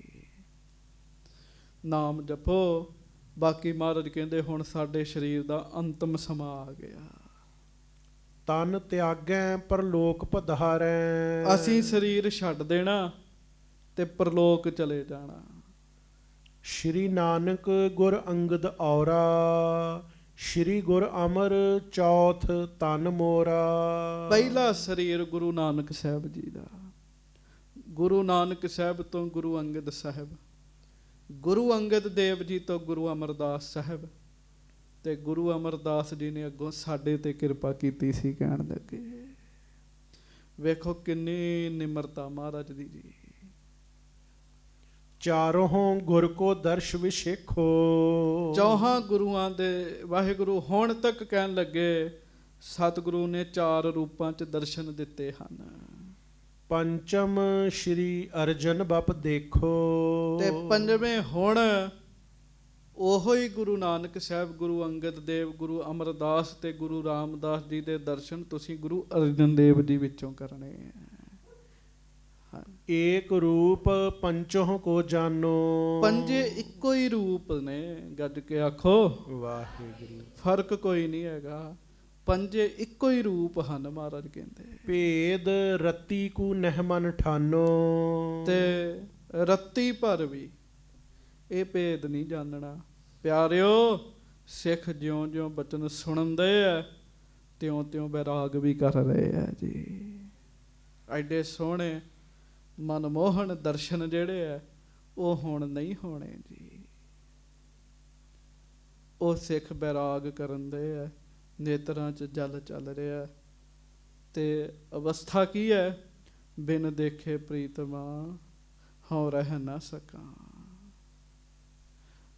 ਨਾਮ ਜਪੋ। ਬਾਕੀ ਮਹਾਰਾਜ ਕਹਿੰਦੇ, ਹੁਣ ਸਾਡੇ ਸਰੀਰ ਦਾ ਅੰਤਮ ਸਮਾਂ ਆ ਗਿਆ। ਤਨ ਤਿਆਗੈ ਪਰਲੋਕ ਪਧਾਰੈ। ਅਸੀਂ ਸਰੀਰ ਛੱਡ ਦੇਣਾ ਤੇ ਪਰਲੋਕ ਚਲੇ ਜਾਣਾ। ਸ਼੍ਰੀ ਨਾਨਕ ਗੁਰ ਅੰਗਦ ਔਰਾ। ਸ਼੍ਰੀ ਗੁਰ ਅਮਰ ਚੌਥ ਤਨ ਮੋਰਾ। ਪਹਿਲਾ ਸਰੀਰ ਗੁਰੂ ਨਾਨਕ ਸਾਹਿਬ ਜੀ ਦਾ। ਗੁਰੂ ਨਾਨਕ ਸਾਹਿਬ ਤੋਂ ਗੁਰੂ ਅੰਗਦ ਸਾਹਿਬ, ਗੁਰੂ ਅੰਗਦ ਦੇਵ ਜੀ ਤੋਂ ਗੁਰੂ ਅਮਰਦਾਸ ਸਾਹਿਬ, ਤੇ ਗੁਰੂ ਅਮਰਦਾਸ ਜੀ ਨੇ ਅੱਗੋਂ ਸਾਡੇ ਤੇ ਕਿਰਪਾ ਕੀਤੀ ਸੀ। ਕਹਿਣ ਲੱਗੇ, ਵੇਖੋ ਕਿੰਨੀ ਨਿਮਰਤਾ ਮਹਾਰਾਜ ਦੀ ਜੀ। ਚਾਰੋਂ ਗੁਰ ਕੋ ਦਰਸ਼ ਵਿਸ਼ੇਖੋ। ਚੌਹਾਂ ਗੁਰੂਆਂ ਦੇ ਵਾਹਿਗੁਰੂ ਹੁਣ ਤੱਕ ਕਹਿਣ ਲੱਗੇ, ਸਤਿਗੁਰੂ ਨੇ 4 ਰੂਪਾਂ 'ਚ ਦਰਸ਼ਨ ਦਿੱਤੇ ਹਨ। ਪੰਚਮ ਸ਼੍ਰੀ ਅਰਜਨ ਬਪ ਦੇਖੋ। ਤੇ ਪੰਜਵੇਂ ਹੁਣ ਉਹੋ ਹੀ ਗੁਰੂ ਨਾਨਕ ਸਾਹਿਬ, ਗੁਰੂ ਅੰਗਦ ਦੇਵ, ਗੁਰੂ ਅਮਰਦਾਸ ਤੇ ਗੁਰੂ ਰਾਮਦਾਸ ਜੀ ਦੇ ਦਰਸ਼ਨ ਤੁਸੀਂ ਗੁਰੂ ਅਰਜਨ ਦੇਵ ਜੀ ਵਿੱਚੋਂ ਕਰਨੇ ਆ। ਏਕ ਰੂਪ ਪੰਚੋਂ ਕੋ ਜਾਨੋ। ਪੰਜੇ ਇੱਕੋ ਹੀ ਰੂਪ ਨੇ, ਗੱਜ ਕੇ ਆਖੋ ਵਾਹਿਗੁਰੂ। ਫਰਕ ਕੋਈ ਨਹੀਂ ਹੈਗਾ, ਪੰਜੇ ਇੱਕੋ ਹੀ ਰੂਪ ਹਨ। ਮਹਾਰਾਜ ਕਹਿੰਦੇ, ਭੇਦ ਰਤੀ ਕੂ ਨਹਿ ਮਨ ਠਾਨੋ। ਤੇ ਰੱਤੀ ਭਰ ਵੀ ਇਹ ਭੇਦ ਨਹੀਂ ਜਾਣਨਾ। ਪਿਆਰਿਓ, ਸਿੱਖ ਜਿਉਂ ਜਿਉਂ ਬਚਨ ਸੁਣਦੇ ਆ, ਤਿਉਂ ਤਿਉਂ ਬੈਰਾਗ ਵੀ ਕਰ ਰਹੇ ਆ ਜੀ। ਐਡੇ ਸੋਹਣੇ ਮਨਮੋਹਨ ਦਰਸ਼ਨ ਜਿਹੜੇ ਆ, ਉਹ ਹੁਣ ਨਹੀਂ ਹੋਣੇ ਜੀ। ਉਹ ਸਿੱਖ ਬੈਰਾਗ ਕਰਨ ਦੇ ਆ, ਨੇਤਰਾਂ 'ਚ ਜਲ ਚੱਲ ਰਿਹਾ। ਤੇ ਅਵਸਥਾ ਕੀ ਹੈ? ਬਿਨ ਦੇਖੇ ਪ੍ਰੀਤਮਾ ਹਉ ਰਹਿ ਨਾ ਸਕਾਂ।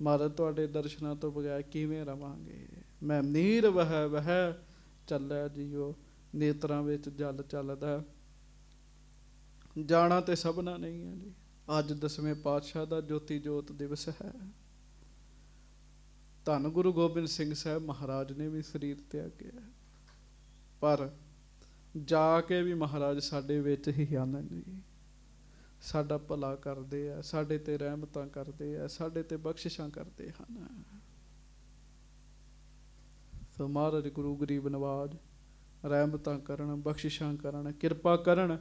ਮਹਾਰਾਜ, ਤੁਹਾਡੇ ਦਰਸ਼ਨਾਂ ਤੋਂ ਬਗੈਰ ਕਿਵੇਂ ਰਵਾਂਗੇ? ਮੈਂ ਨੀਰ ਵਹਿ ਚੱਲਿਆ ਜੀਓ, ਨੇਤਰਾਂ ਵਿੱਚ ਜਲ ਚੱਲਦਾ। ਜਾਣਾ ਤੇ ਸਭਨਾ ਨਹੀਂ ਹੈ ਜੀ। ਅੱਜ 10ਵੇਂ ਪਾਤਸ਼ਾਹ ਦਾ ਜੋਤੀ ਜੋਤ ਦਿਵਸ ਹੈ। ਧੰਨ ਗੁਰੂ ਗੋਬਿੰਦ ਸਿੰਘ ਸਾਹਿਬ ਮਹਾਰਾਜ ਨੇ ਵੀ ਸਰੀਰ ਤਿਆਗਿਆ, ਪਰ ਜਾ ਕੇ ਵੀ ਮਹਾਰਾਜ ਸਾਡੇ ਵਿੱਚ ਹੀ ਹਨ ਜੀ। ਸਾਡਾ ਭਲਾ ਕਰਦੇ ਆ, ਸਾਡੇ ਤੇ ਰਹਿਮਤਾਂ ਕਰਦੇ ਆ, ਸਾਡੇ ਤੇ ਬਖਸ਼ਿਸ਼ਾਂ ਕਰਦੇ ਹਨ। ਸੋ ਮਹਾਰਾਜ ਗੁਰੂ ਗਰੀਬ ਨਵਾਜ ਰਹਿਮਤਾਂ ਕਰਨ, ਬਖਸ਼ਿਸ਼ਾਂ ਕਰਨ, ਕਿਰਪਾ ਕਰਨ।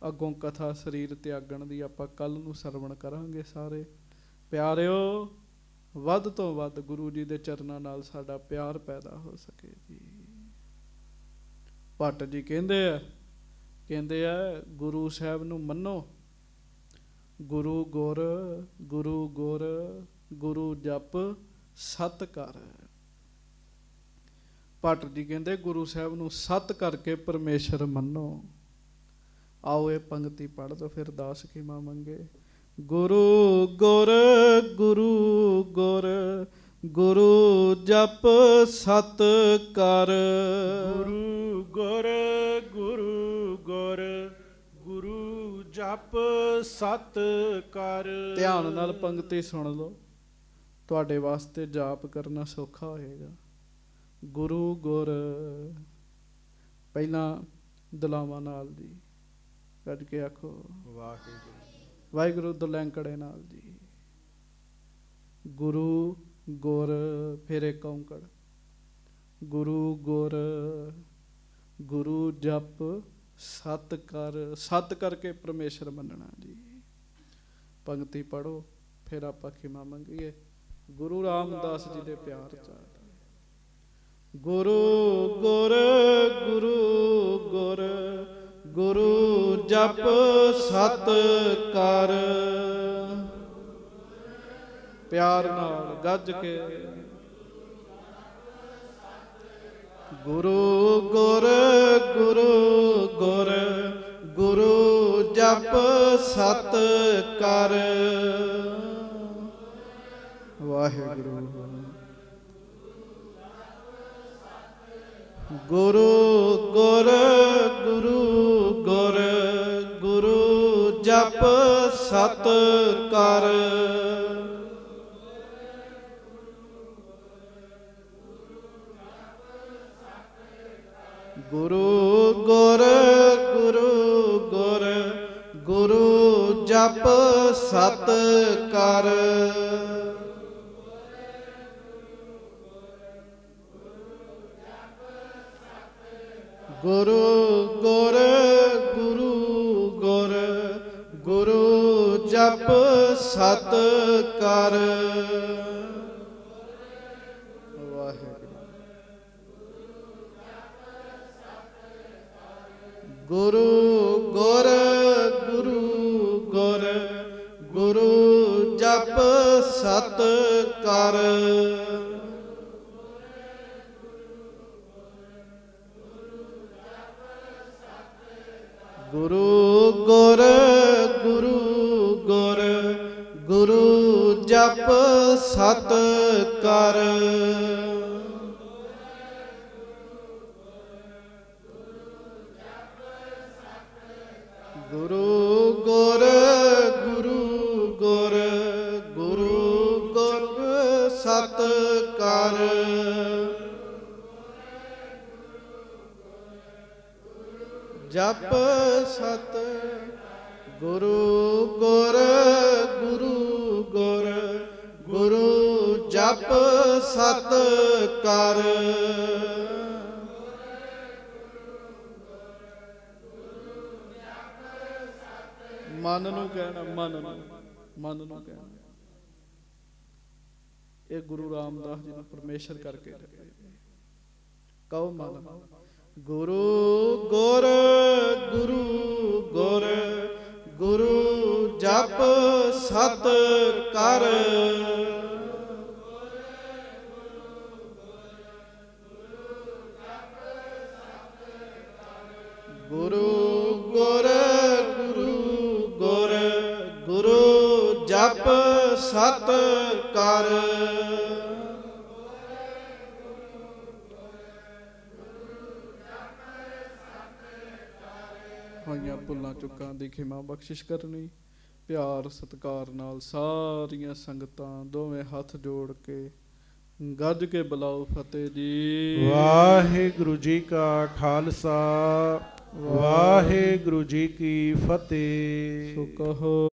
ਅੱਗੋਂ ਕਥਾ ਸਰੀਰ ਤਿਆਗਣ ਦੀ ਆਪਾਂ ਕੱਲ ਨੂੰ ਸਰਵਣ ਕਰਾਂਗੇ। ਸਾਰੇ ਪਿਆਰਿਓ, ਵੱਧ ਤੋਂ ਵੱਧ ਗੁਰੂ ਜੀ ਦੇ ਚਰਨਾਂ ਨਾਲ ਸਾਡਾ ਪਿਆਰ ਪੈਦਾ ਹੋ ਸਕੇ ਜੀ। ਭੱਟ ਜੀ ਕਹਿੰਦੇ ਆ ਗੁਰੂ ਸਾਹਿਬ ਨੂੰ ਮੰਨੋ, ਗੁਰੂ ਗੁਰ, ਗੁਰੂ ਗੁਰ, ਗੁਰੂ ਜਪ ਸਤ ਕਰ। ਭੱਟ ਜੀ ਕਹਿੰਦੇ ਗੁਰੂ ਸਾਹਿਬ ਨੂੰ ਸਤ ਕਰਕੇ ਪਰਮੇਸ਼ਰ ਮੰਨੋ। ਆਓ ਇਹ ਪੰਕਤੀ ਪੜ੍ਹ ਦੋ, ਫਿਰ ਦਾਸ ਖਿਮਾ ਮੰਗੇ। ਗੁਰੂ ਗੁਰ, ਗੁਰੂ ਗੁਰ, ਗੁਰੂ ਜਪ ਸਤ ਕਰ। ਗੁਰੂ ਗੁਰ, ਗੁਰੂ ਗੁਰ, ਗੁਰੂ ਜਪ ਸਤ ਕਰ। ਧਿਆਨ ਨਾਲ ਪੰਕਤੀ ਸੁਣ ਲਓ, ਤੁਹਾਡੇ ਵਾਸਤੇ ਜਾਪ ਕਰਨਾ ਸੌਖਾ ਹੋਏਗਾ। ਗੁਰੂ ਗੁਰ, ਪਹਿਲਾਂ ਦਲਾਵਾਂ ਨਾਲ ਜੀ, ਕੱਢ ਕੇ ਆਖੋ ਵਾਹਿਗੁਰੂ। ਵਾਹਿਗੁਰੂ ਦੁਲੈਂਕੜੇ ਨਾਲ ਜੀ। ਗੁਰੂ ਗੁਰ, ਫਿਰ ਇੱਕ ਔਂਕੜ। ਗੁਰੂ ਗੁਰ, ਗੁਰੂ ਜਪ ਸਤ ਕਰ। ਸਤ ਕਰਕੇ ਪਰਮੇਸ਼ਰ ਮੰਨਣਾ ਜੀ। ਪੰਕਤੀ ਪੜੋ, ਫਿਰ ਆਪਾਂ ਖਿਮਾ ਮੰਗੀਏ ਗੁਰੂ ਰਾਮਦਾਸ ਜੀ ਦੇ ਪਿਆਰ ਚ। ਗੁਰੂ ਗੁਰ, ਗੁਰੂ ਗੁਰ, ਗੁਰੂ ਜਪ ਸਤ ਕਰ। ਪਿਆਰ ਨਾਲ ਗੱਜ ਕੇ ਗੁਰੂ ਗੁਰ, ਗੁਰੂ ਗੁਰ, ਗੁਰੂ ਜਪ ਸਤ ਕਰ। ਵਾਹਿਗੁਰੂ। ਗੁਰੂ ਗੁਰ, ਗੁਰੂ ਗੁਰ, ਗੁਰੂ ਜਪ ਸਤ ਕਰ। ਗੁਰੂ ਗੁਰ, ਗੁਰੂ ਗੁਰ, ਗੁਰੂ ਜਪ ਸਤ ਕਰ। ਗੁਰੂ ਗੁਰ, ਗੁਰੂ ਗੁਰ, ਗੁਰੂ ਜਪ ਸਤ ਕਰ। ਗੁਰੂ ਗੁਰ, ਗੁਰੂ ਗੁਰ, ਗੁਰੂ ਜਪ ਸਤ ਕਰ। ਗੁਰੂ ਗੁਰ, ਗੁਰੂ ਗੁਰ, ਗੁਰੂ ਜਪ ਸਤ ਕਰ। ਗੁਰੂ ਗੁਰ, ਗੁਰੂ ਗੁਰ, ਗੁਰੂ ਗੁਰ ਸਤ ਕਰ। ਜਪ ਸਤ। ਗੁਰੂ ਗੁਰ, ਗੁਰੂ ਗੁਰ, ਗੁਰੂ ਜਪ ਸਤ ਕਰ। ਮਨ ਨੂੰ ਕਹਿਣਾ, ਮਨ ਨੂੰ ਕਹਿਣਾ। ਇਹ ਗੁਰੂ ਰਾਮਦਾਸ ਜੀ ਨੂੰ ਪਰਮੇਸ਼ਰ ਕਰਕੇ ਕਹੋ ਮਨ। ਗੁਰੂ ਗੁਰ, ਗੁਰੂ ਗੁਰ, ਗੁਰੂ ਜਪ ਸਤ ਕਰ। ਗੁਰੂ ਗੁਰ, ਗੁਰੂ ਗੁਰ, ਗੁਰੂ ਜਪ ਸਤ ਕਰ। ਹੋਈਆਂ ਭੁੱਲਾਂ ਚੁੱਕਾਂ ਦੀ ਖਿਮਾ ਬਖਸ਼ਿਸ਼ ਕਰਨੀ। ਪਿਆਰ ਸਤਿਕਾਰ ਨਾਲ ਸਾਰੀਆਂ ਸੰਗਤਾਂ ਦੋਵੇਂ ਹੱਥ ਜੋੜ ਕੇ ਗੱਜ ਕੇ ਬੁਲਾਓ ਫਤਿਹ ਜੀ। ਵਾਹਿਗੁਰੂ ਜੀ ਕਾ ਖਾਲਸਾ ਵਾਹਿਗੁਰੂ ਜੀ ਕੀ ਫਤਿਹ। ਸੋ ਕਹੋ